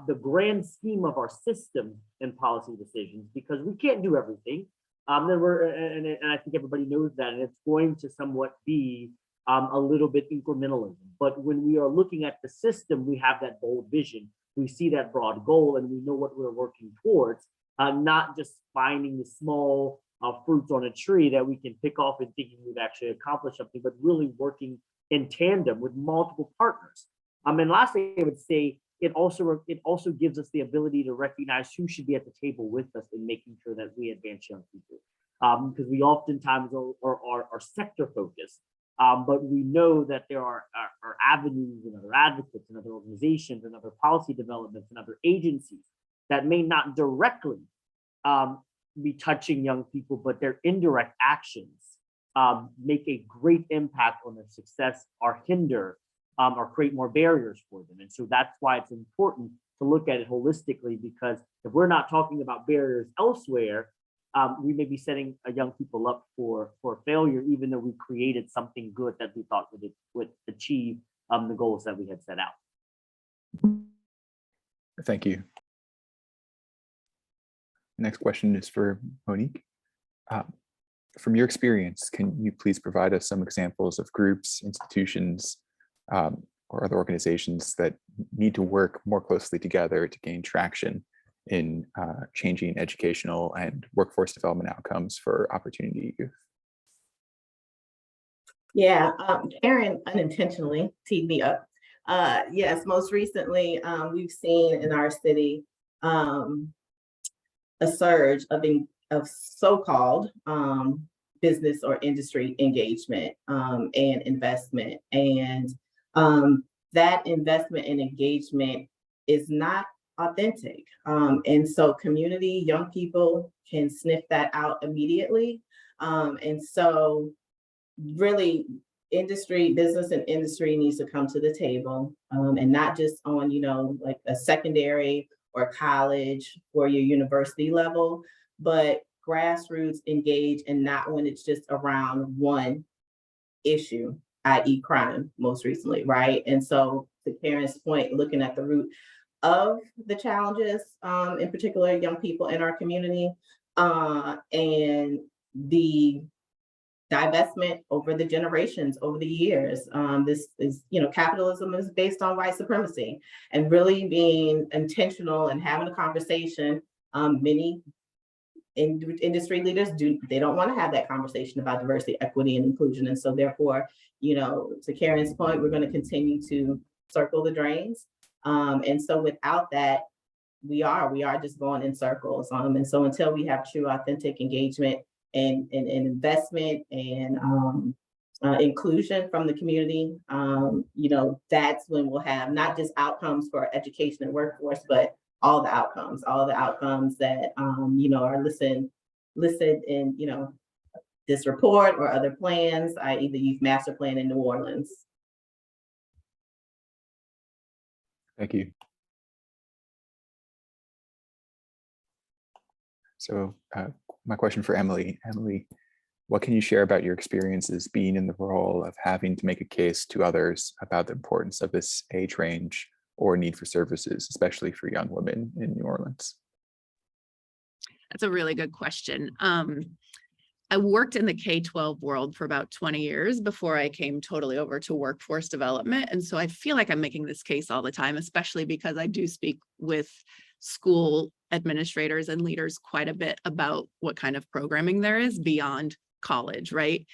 H: the grand scheme of our system and policy decisions, because we can't do everything. And I think everybody knows that, and it's going to somewhat be a little bit incrementalism. But when we are looking at the system, we have that bold vision, we see that broad goal, and we know what we're working towards, not just finding the small fruits on a tree that we can pick off and thinking we've actually accomplished something, but really working in tandem with multiple partners. And lastly, I would say it also gives us the ability to recognize who should be at the table with us in making sure that we advance young people. Because we oftentimes are sector focused, but we know that there are avenues and other advocates and other organizations and other policy developments and other agencies that may not directly be touching young people, but their indirect actions make a great impact on their success or hinder or create more barriers for them. And so that's why it's important to look at it holistically, because if we're not talking about barriers elsewhere, we may be setting young people up for failure, even though we created something good that we thought would achieve the goals that we had set out.
A: Thank you. Next question is for Monique. From your experience, can you please provide us some examples of groups, institutions, or other organizations that need to work more closely together to gain traction in changing educational and workforce development outcomes for opportunity youth?
E: Yeah, Aaron unintentionally teed me up. Yes, most recently, we've seen in our city a surge of so-called business or industry engagement and investment. And that investment and engagement is not authentic. And so community, young people can sniff that out immediately. And so really business and industry needs to come to the table, and not just on, like a secondary or college or your university level, but grassroots engage, and not when it's just around one issue, i.e. crime most recently, right? And so to Karen's point, looking at the root of the challenges, in particular young people in our community, and the divestment over the generations, over the years. This is, capitalism is based on white supremacy, and really being intentional and having a conversation. Many industry leaders they don't want to have that conversation about diversity, equity, and inclusion. And so therefore, to Karen's point, we're going to continue to circle the drains. And so without that, we are just going in circles. And so until we have true, authentic engagement and investment and inclusion from the community, that's when we'll have not just outcomes for education and workforce, but all the outcomes that are listed in this report or other plans, i.e. the Youth Master Plan in New Orleans.
A: Thank you. So my question for Emily. Emily, what can you share about your experiences being in the role of having to make a case to others about the importance of this age range or need for services, especially for young women in New Orleans?
G: That's a really good question. I worked in the K-12 world for about 20 years before I came totally over to workforce development. And so I feel like I'm making this case all the time, especially because I do speak with school administrators and leaders quite a bit about what kind of programming there is beyond college, right?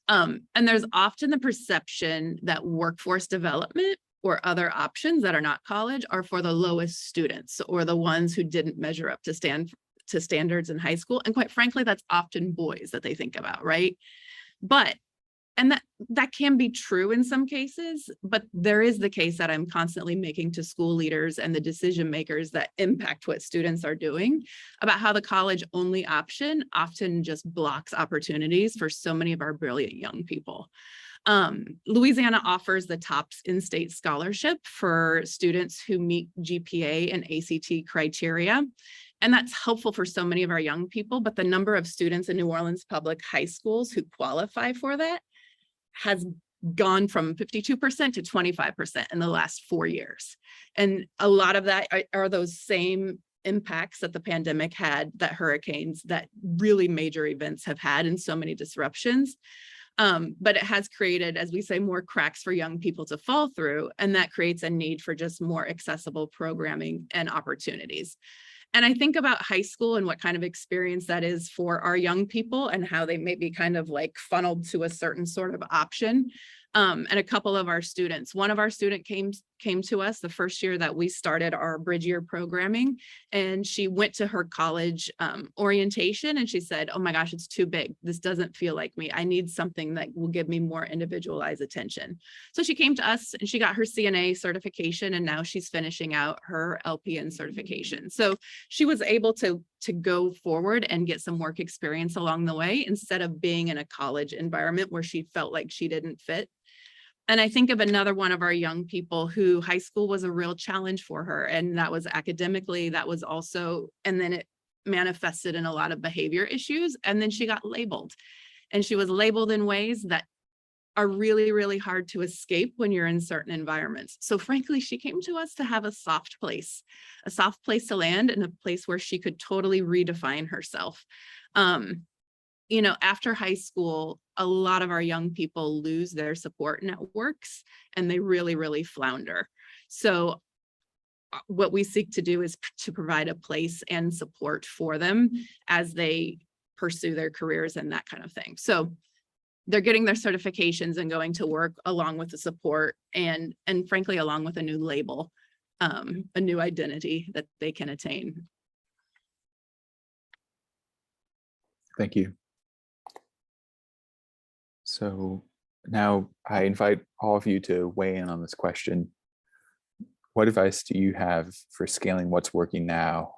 G: And there's often the perception that workforce development or other options that are not college are for the lowest students or the ones who didn't measure up to standards in high school. And quite frankly, that's often boys that they think about, right? And that can be true in some cases, but there is the case that I'm constantly making to school leaders and the decision makers that impact what students are doing about how the college only option often just blocks opportunities for so many of our brilliant young people. Louisiana offers the TOPS in-state scholarship for students who meet GPA and ACT criteria. And that's helpful for so many of our young people, but the number of students in New Orleans public high schools who qualify for that has gone from 52% to 25% in the last 4 years. And a lot of that are those same impacts that the pandemic had, that hurricanes, that really major events have had, and so many disruptions. But it has created, as we say, more cracks for young people to fall through, and that creates a need for just more accessible programming and opportunities. And I think about high school and what kind of experience that is for our young people and how they may be kind of like funneled to a certain sort of option. And a couple of our students, one of our students came to us the first year that we started our bridge year programming, and she went to her college orientation and she said, oh my gosh, it's too big. This doesn't feel like me. I need something that will give me more individualized attention. So she came to us and she got her CNA certification, and now she's finishing out her LPN certification. So she was able to go forward and get some work experience along the way instead of being in a college environment where she felt like she didn't fit. And I think of another one of our young people who high school was a real challenge for her, and that was academically, that was also, and then it manifested in a lot of behavior issues. And then she got labeled, and she was labeled in ways that are really, really hard to escape when you're in certain environments. So frankly, she came to us to have a soft place to land, and a place where she could totally redefine herself. You know, after high school, a lot of our young people lose their support networks and they really, really flounder. So what we seek to do is to provide a place and support for them as they pursue their careers and that kind of thing. So they're getting their certifications and going to work along with the support and frankly, along with a new label, a new identity that they can attain.
A: Thank you. So now I invite all of you to weigh in on this question. What advice do you have for scaling what's working now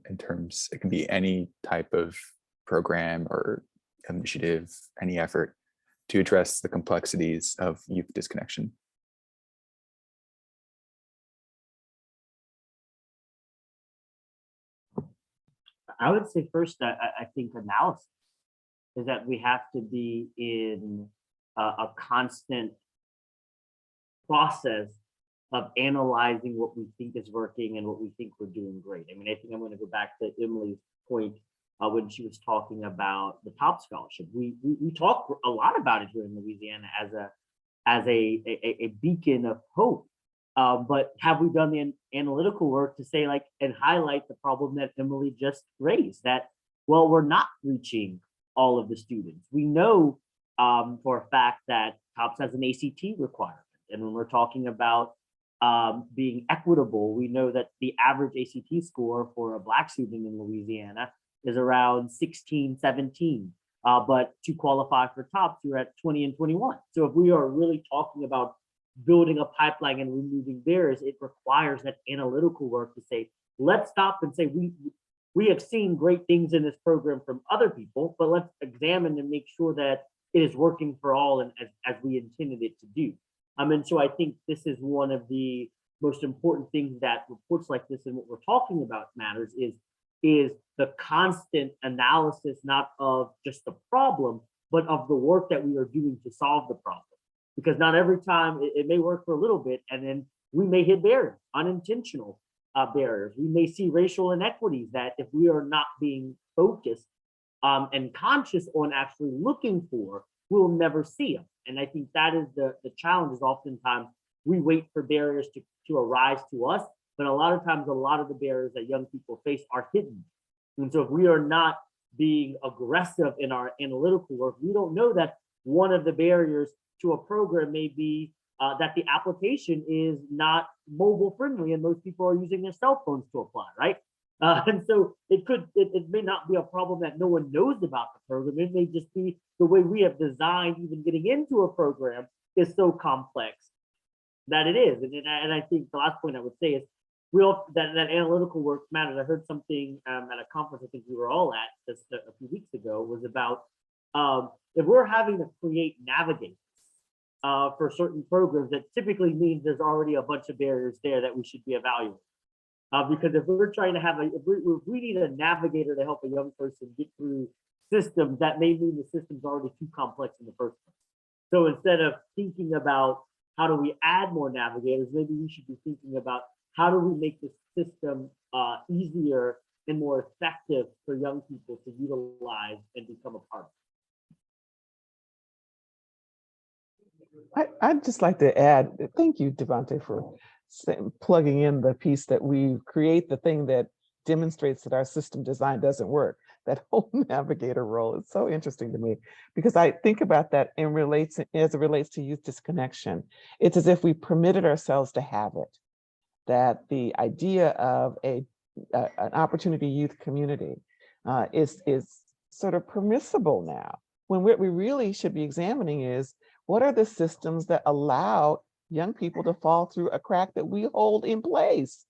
A: in terms, it can be any type of program or initiative, any effort to address the complexities of youth disconnection?
H: I would say first that I think analysis is that we have to be in a constant process of analyzing what we think is working and what we think we're doing great. I mean, I think I'm going to go back to Emily's point when she was talking about the TOP scholarship. We talk a lot about it here in Louisiana as a beacon of hope. But have we done the analytical work to say, like, and highlight the problem that Emily just raised, that, well, we're not reaching all of the students. We know for a fact that TOPS has an ACT requirement. And when we're talking about being equitable, we know that the average ACT score for a Black student in Louisiana is around 16, 17. But to qualify for TOPS, you're at 20 and 21. So if we are really talking about building a pipeline and removing barriers, it requires that analytical work to say, let's stop and say, we have seen great things in this program from other people, but let's examine and make sure that it is working for all and as we intended it to do. And so I think this is one of the most important things that reports like this and what we're talking about matters is the constant analysis, not of just the problem, but of the work that we are doing to solve the problem. Because not every time it may work for a little bit, and then we may hit barriers, unintentional barriers. We may see racial inequities that if we are not being focused and conscious on actually looking for, we'll never see them. And I think that is the challenge is oftentimes we wait for barriers to arise to us, but a lot of times, a lot of the barriers that young people face are hidden. And so if we are not being aggressive in our analytical work, we don't know that one of the barriers to a program may be that the application is not mobile friendly and most people are using their cell phones to apply, right? And so it may not be a problem that no one knows about the program. It may just be the way we have designed even getting into a program is so complex that it is. And I think the last point I would say is that analytical work matters. I heard something at a conference I think we were all at just a few weeks ago was about if we're having to create navigators for certain programs, that typically means there's already a bunch of barriers there that we should be evaluating. Because if we're trying to have if we need a navigator to help a young person get through systems, that may mean the system's already too complex in the first place. So instead of thinking about how do we add more navigators, maybe we should be thinking about how do we make the system easier and more effective for young people to utilize and become a part of.
F: I'd just like to add, thank you, Devontae, for plugging in the piece that we create the thing that demonstrates that our system design doesn't work. That whole navigator role is so interesting to me because I think about that as it relates to youth disconnection. It's as if we permitted ourselves to have it. That the idea of an opportunity youth community is sort of permissible now, when what we really should be examining is what are the systems that allow young people to fall through a crack that we hold in place?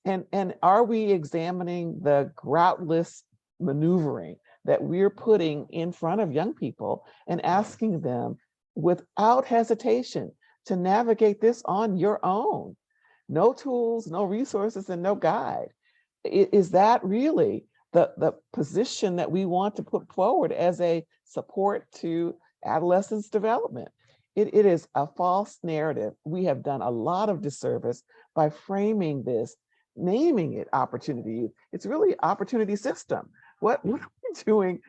F: And are we examining the groutless maneuvering that we're putting in front of young people and asking them without hesitation to navigate this on your own? No tools, no resources, and no guide. Is that really the position that we want to put forward as a support to adolescents' development? It is a false narrative. We have done a lot of disservice by framing this, naming it opportunity youth. It's really opportunity system. What are we doing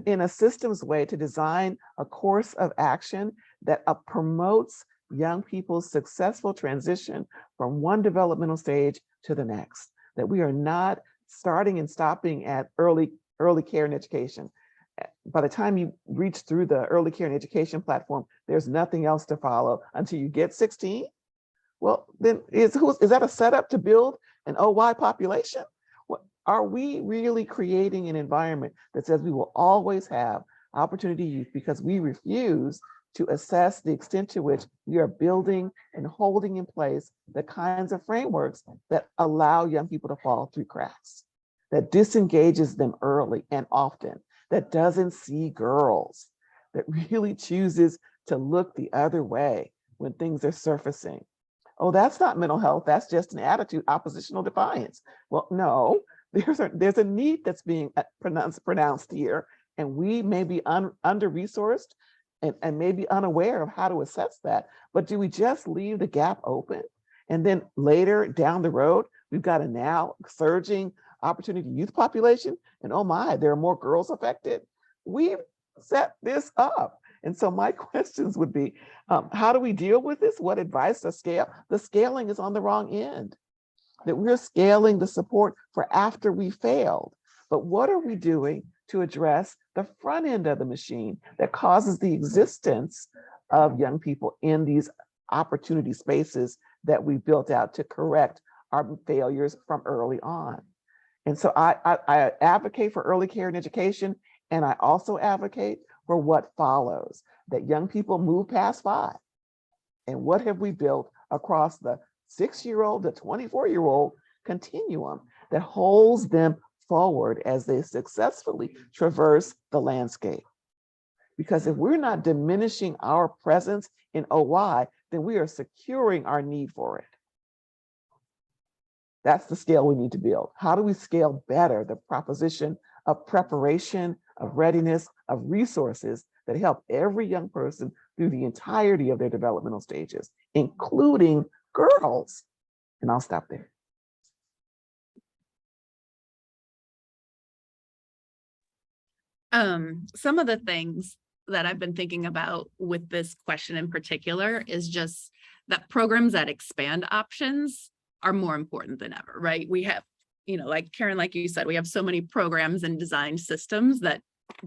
F: in a systems way to design a course of action that promotes young people's successful transition from one developmental stage to the next? That we are not starting and stopping at early care and education. By the time you reach through the early care and education platform, there's nothing else to follow until you get 16. Well, then is that a setup to build an OY population? Are we really creating an environment that says we will always have opportunity youth because we refuse to assess the extent to which we are building and holding in place the kinds of frameworks that allow young people to fall through cracks, that disengages them early and often, that doesn't see girls, that really chooses to look the other way when things are surfacing? Oh, that's not mental health, that's just an attitude, oppositional defiance. Well, no, there's a need that's being pronounced here, and we may be under-resourced and maybe unaware of how to assess that. But do we just leave the gap open? And then later down the road, we've got a now surging opportunity youth population, and oh my, there are more girls affected. We've set this up. And so my questions would be, how do we deal with this? What advice to scale? The scaling is on the wrong end, that we're scaling the support for after we failed. But what are we doing to address the front end of the machine that causes the existence of young people in these opportunity spaces that we built out to correct our failures from early on? And so I advocate for early care and education, and I also advocate for what follows, that young people move past 5. And what have we built across the 6-year-old to 24-year-old continuum that holds them forward as they successfully traverse the landscape? Because if we're not diminishing our presence in OY, then we are securing our need for it. That's the scale we need to build. How do we scale better the proposition of preparation, of readiness, of resources that help every young person through the entirety of their developmental stages, including girls? And I'll stop there.
G: Some of the things that I've been thinking about with this question in particular is just that programs that expand options are more important than ever, right? We have, like Karen, like you said, we have so many programs and design systems that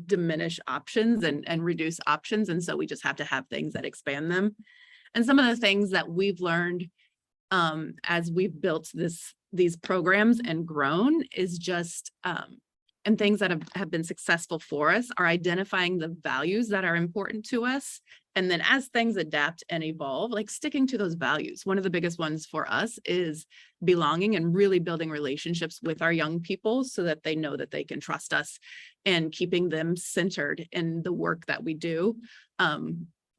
G: diminish options and reduce options. And so we just have to have things that expand them. And some of the things that we've learned as we've built these programs and grown is just, and things that have been successful for us are identifying the values that are important to us. And then as things adapt and evolve, like sticking to those values. One of the biggest ones for us is belonging and really building relationships with our young people so that they know that they can trust us and keeping them centered in the work that we do.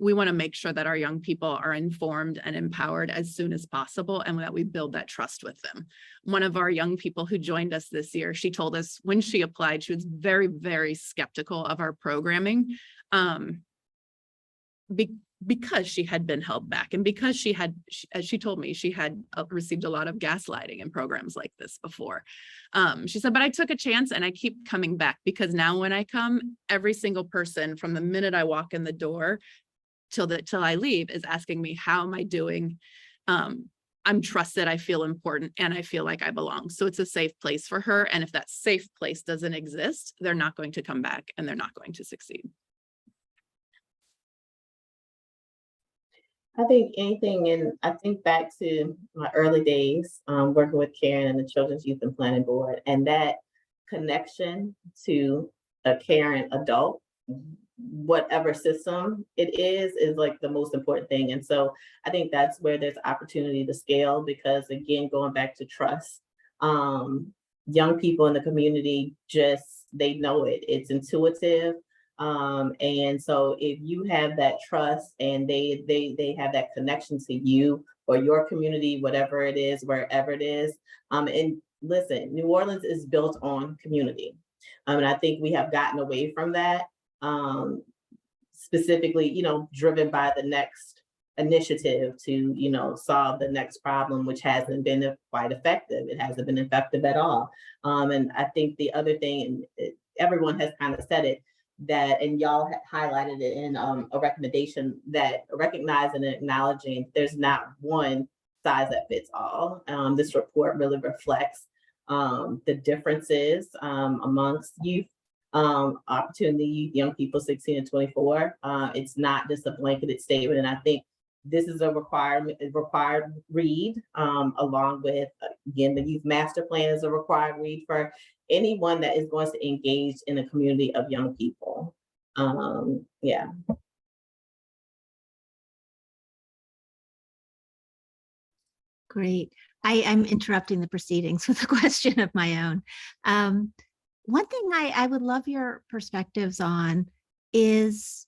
G: We want to make sure that our young people are informed and empowered as soon as possible and that we build that trust with them. One of our young people who joined us this year, she told us when she applied, she was very, very skeptical of our programming because she had been held back and because she had, as she told me, she had received a lot of gaslighting in programs like this before. She said, but I took a chance and I keep coming back because now when I come, every single person from the minute I walk in the door till I leave is asking me, how am I doing? I'm trusted, I feel important, and I feel like I belong. So it's a safe place for her. And if that safe place doesn't exist, they're not going to come back and they're not going to succeed.
E: I think anything, and I think back to my early days working with Karen and the Children's Youth and Planning Board, and that connection to a caring adult, whatever system it is like the most important thing. And so I think that's where there's opportunity to scale, because again, going back to trust, young people in the community they know it, it's intuitive. And so if you have that trust and they have that connection to you or your community, whatever it is, wherever it is. And listen, New Orleans is built on community. And I think we have gotten away from that. Specifically, driven by the next initiative to, solve the next problem, which hasn't been quite effective. It hasn't been effective at all. And I think the other thing, and everyone has kind of said it, that, and y'all highlighted it in a recommendation, that recognizing and acknowledging there's not one size that fits all. This report really reflects the differences amongst youth opportunity, young people 16 to 24. It's not just a blanketed statement. And I think this is a required read along with, again, the Youth Master Plan is a required read for anyone that is going to engage in a community of young people. Yeah.
C: Great. I'm interrupting the proceedings with a question of my own. One thing I would love your perspectives on is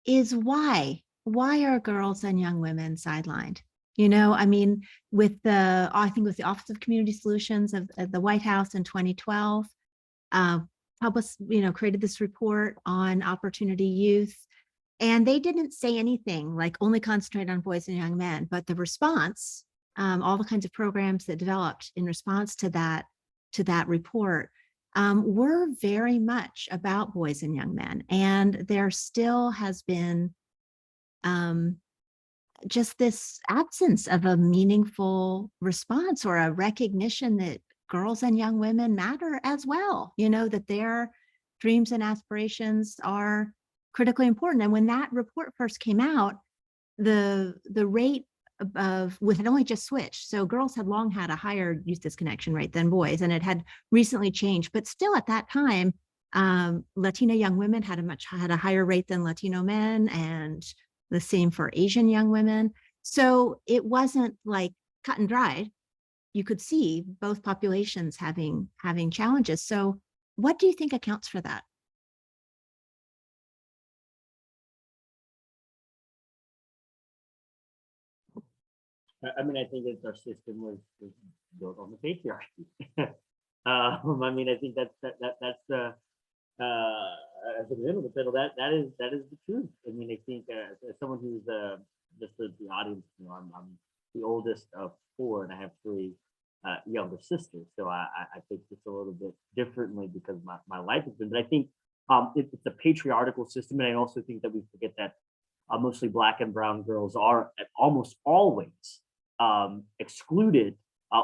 C: why are girls and young women sidelined? I mean, I think with the Office of Community Solutions of the White House in 2012, created this report on opportunity youth, and they didn't say anything like only concentrate on boys and young men, but the response, all the kinds of programs that developed in response to that report were very much about boys and young men. And there still has been just this absence of a meaningful response or a recognition that girls and young women matter as well, that their dreams and aspirations are critically important. And when that report first came out, the rate it had only just switched. So girls had long had a higher youth disconnection rate than boys, and it had recently changed. But still at that time, Latina young women had a higher rate than Latino men, and the same for Asian young women. So it wasn't like cut and dried. You could see both populations having challenges. So what do you think accounts for that?
H: I mean, I think that our system was built on the patriarchy. I mean, I think that's as a middle, that is the truth. I mean, I think as someone who's just the audience, I'm the oldest of 4, and I have 3 younger sisters, so I think it's a little bit differently because my life has been. But I think it's a patriarchal system. And I also think that we forget that mostly Black and brown girls are almost always excluded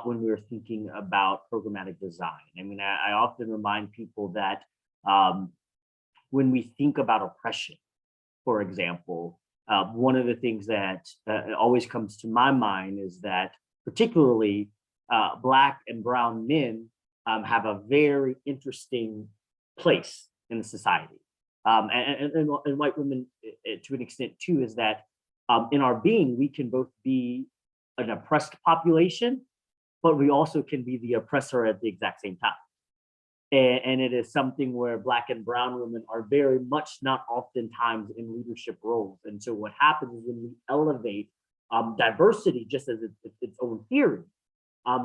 H: when we're thinking about programmatic design. I mean, I often remind people that when we think about oppression, for example, one of the things that always comes to my mind is that particularly Black and brown men have a very interesting place in the society. And white women to an extent too, is that in our being, we can both be an oppressed population, but we also can be the oppressor at the exact same time. And it is something where Black and brown women are very much not oftentimes in leadership roles. And so what happens is when we elevate diversity just as its own theory,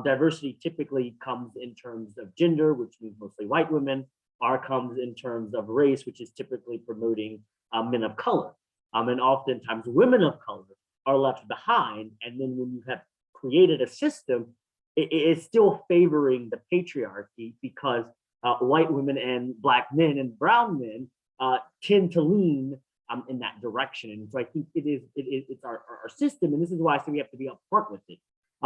H: diversity typically comes in terms of gender, which means mostly white women, or comes in terms of race, which is typically promoting men of color. And oftentimes women of color are left behind. And then when you have created a system, it is still favoring the patriarchy because white women and Black men and brown men tend to lean in that direction. And so I think it's our system. And this is why I say we have to be upfront with it.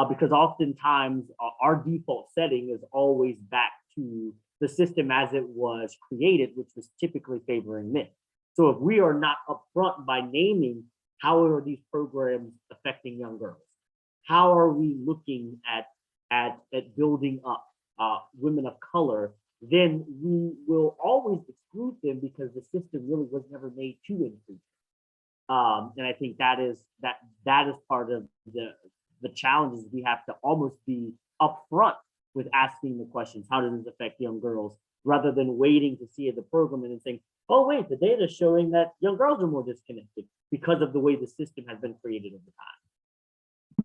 H: Because oftentimes our default setting is always back to the system as it was created, which was typically favoring men. So if we are not upfront by naming how are these programs affecting young girls, how are we looking at building up women of color, then we will always exclude them because the system really was never made to include them. And I think that is part of the challenges. We have to almost be upfront with asking the questions, how does this affect young girls, rather than waiting to see the program and then saying, oh wait, the data is showing that young girls are more disconnected because of the way the system has been created over time.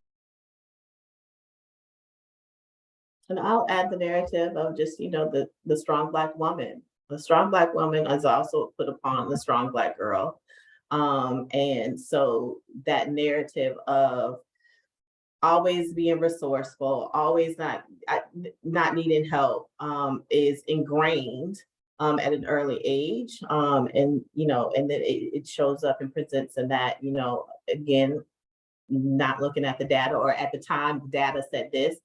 E: And I'll add the narrative of just, the strong Black woman. The strong Black woman is also put upon the strong Black girl. And so that narrative of always being resourceful, always not needing help, is ingrained at an early age. And then it shows up and presents in that, again, not looking at the data, or at the time, data said this.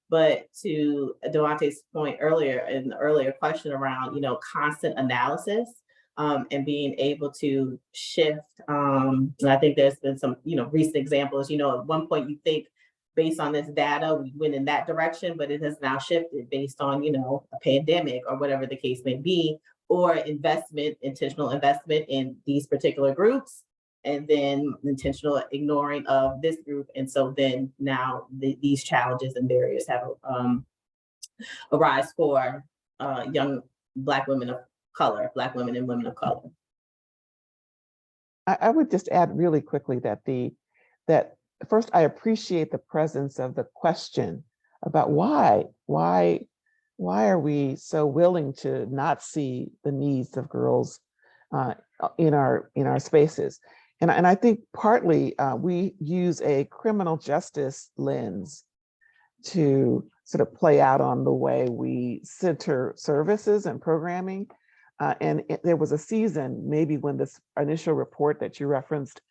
E: But to Devante's point earlier, in the earlier question around, constant analysis and being able to shift. And I think there's been some, recent examples, at one point you think, based on this data, we went in that direction, but it has now shifted based on, a pandemic or whatever the case may be, or intentional investment in these particular groups, and then intentional ignoring of this group. And so then now these challenges and barriers have arise for young Black women of color, Black women and women of color.
F: I would just add really quickly that first, I appreciate the presence of the question about why are we so willing to not see the needs of girls in our spaces? And I think partly we use a criminal justice lens to sort of play out on the way we center services and programming. There was a season, maybe when this initial report that you referenced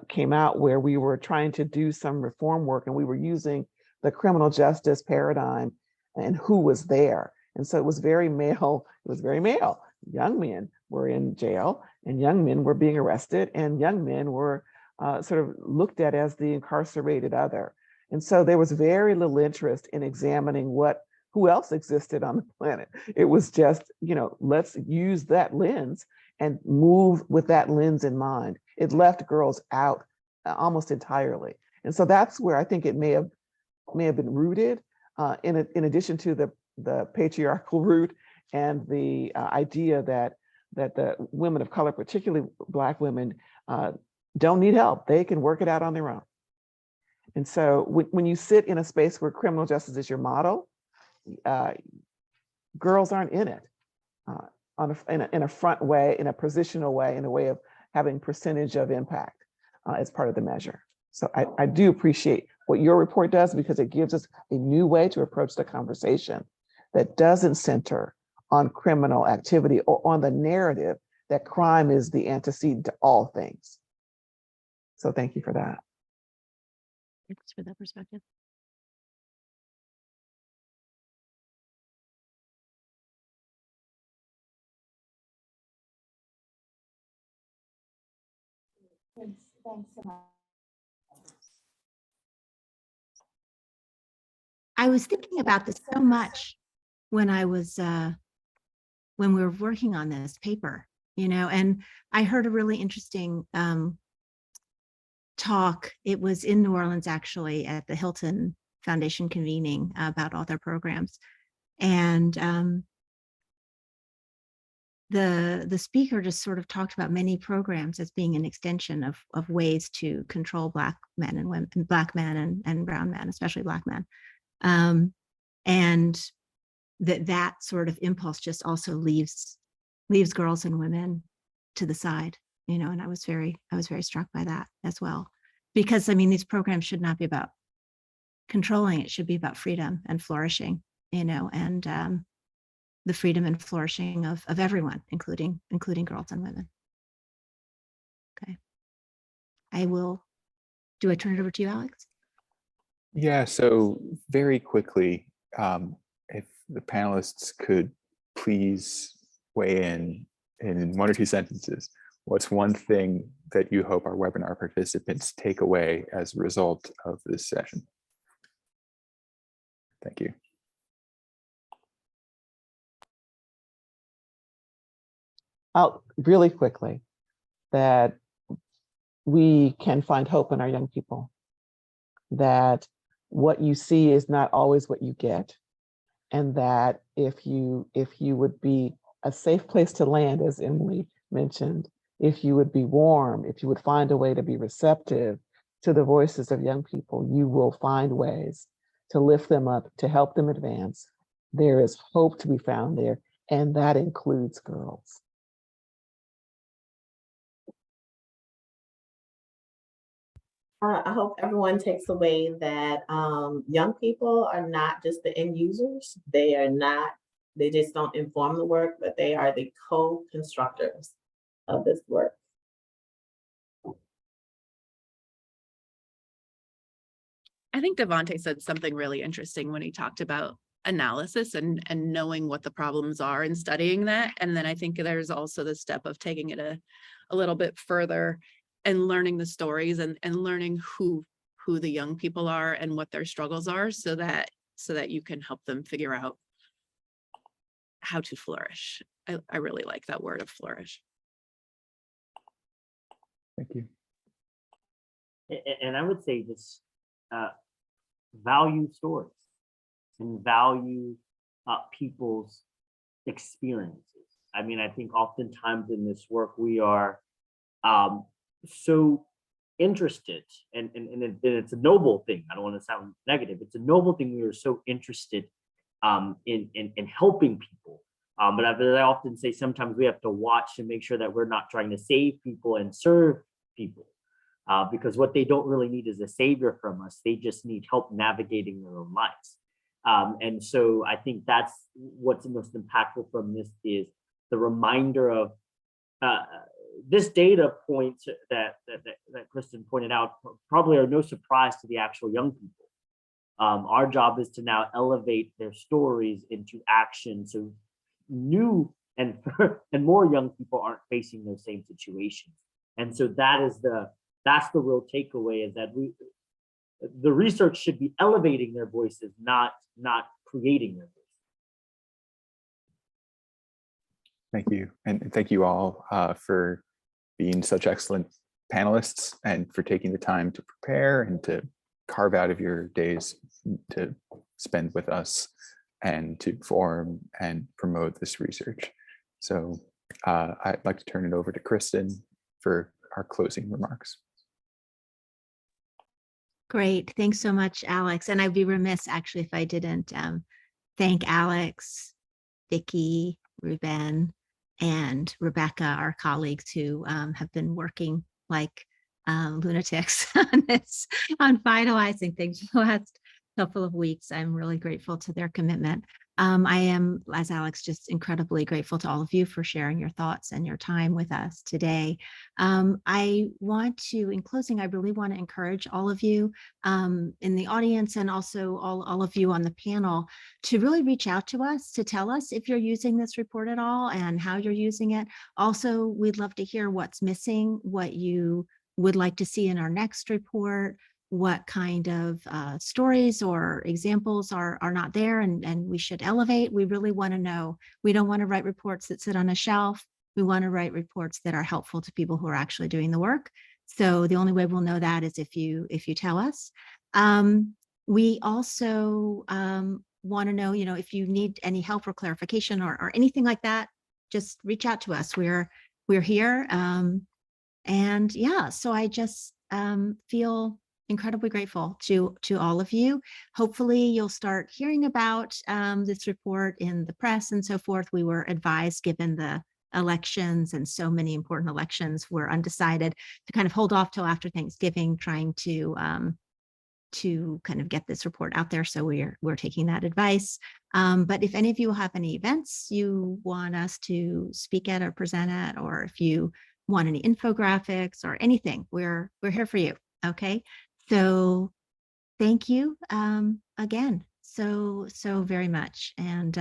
F: came out, where we were trying to do some reform work and we were using the criminal justice paradigm and who was there. And so it was very male. Young men were in jail and young men were being arrested and young men were sort of looked at as the incarcerated other. And so there was very little interest in examining who else existed on the planet. It was just, let's use that lens and move with that lens in mind. It left girls out almost entirely. And so that's where I think it may have been rooted in addition to the patriarchal root and the idea that the women of color, particularly Black women, don't need help. They can work it out on their own. And so when you sit in a space where criminal justice is your model, girls aren't in it in a front way, in a positional way, in a way of having percentage of impact as part of the measure. So I do appreciate what your report does, because it gives us a new way to approach the conversation that doesn't center on criminal activity or on the narrative that crime is the antecedent to all things. So thank you for that.
C: Thanks for that perspective.
I: Thanks so much.
C: I was thinking about this so much when I was when we were working on this paper, and I heard a really interesting talk. It was in New Orleans, actually, at the Hilton Foundation convening about all their programs. And the speaker just sort of talked about many programs as being an extension of ways to control Black men and women, Black men and brown men, especially Black men. And that sort of impulse just also leaves girls and women to the side, and I was very struck by that as well, because I mean, these programs should not be about controlling, it should be about freedom and flourishing, and the freedom and flourishing of everyone, including girls and women. Okay. Do I turn it over to you, Alex?
A: Yeah, so very quickly, if the panelists could please weigh in 1 or 2 sentences, what's one thing that you hope our webinar participants take away as a result of this session? Thank you.
F: Really quickly, that we can find hope in our young people, that what you see is not always what you get, and that if you would be a safe place to land, as Emily mentioned, if you would be warm, if you would find a way to be receptive to the voices of young people, you will find ways to lift them up, to help them advance. There is hope to be found there, and that includes girls.
E: I hope everyone takes away that young people are not just the end users. They just don't inform the work, but they are the co-constructors of this work.
G: I think Devontae said something really interesting when he talked about analysis and knowing what the problems are and studying that. And then I think there's also the step of taking it a little bit further and learning the stories and learning who the young people are and what their struggles are, so that you can help them figure out how to flourish. I really like that word of flourish.
A: Thank you.
H: And I would say this, value stories and value people's experiences. I mean, I think oftentimes in this work, we are so interested, and it's a noble thing. I don't want to sound negative. It's a noble thing. We are so interested in helping people. But as I often say, sometimes we have to watch and make sure that we're not trying to save people and serve people, because what they don't really need is a savior from us. They just need help navigating their own lives. And so I think that's what's the most impactful from this, is the reminder of this data points that Kristen pointed out probably are no surprise to the actual young people. Our job is to now elevate their stories into action, so new and more young people aren't facing those same situations. And so that's the real takeaway, is that the research should be elevating their voices, not creating their voices.
A: Thank you. And thank you all for being such excellent panelists and for taking the time to prepare and to carve out of your days to spend with us and to form and promote this research. So I'd like to turn it over to Kristen for our closing remarks.
C: Great. Thanks so much, Alex. And I'd be remiss actually if I didn't thank Alex, Vicki, Ruben, and Rebecca, our colleagues who have been working like lunatics on finalizing things for the last couple of weeks. I'm really grateful to their commitment. I am, as Alex, just incredibly grateful to all of you for sharing your thoughts and your time with us today. I want to, in closing, I really want to encourage all of you in the audience and also all of you on the panel to really reach out to us to tell us if you're using this report at all and how you're using it. Also, we'd love to hear what's missing, what you would like to see in our next report, what kind of stories or examples are not there and we should elevate. We really want to know. We don't want to write reports that sit on a shelf. We want to write reports that are helpful to people who are actually doing the work. So the only way we'll know that is if you tell us. We also want to know, if you need any help or clarification or anything like that, just reach out to us. We're here. And yeah, so I just feel incredibly grateful to all of you. Hopefully you'll start hearing about this report in the press and so forth. We were advised, given the elections and so many important elections were undecided, to kind of hold off till after Thanksgiving, trying to kind of get this report out there. So we're taking that advice. But if any of you have any events you want us to speak at or present at, or if you want any infographics or anything, we're here for you. Okay. So thank you again so very much. And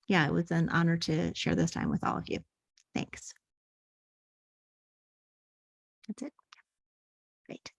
C: yeah, it was an honor to share this time with all of you. Thanks. That's it. Great.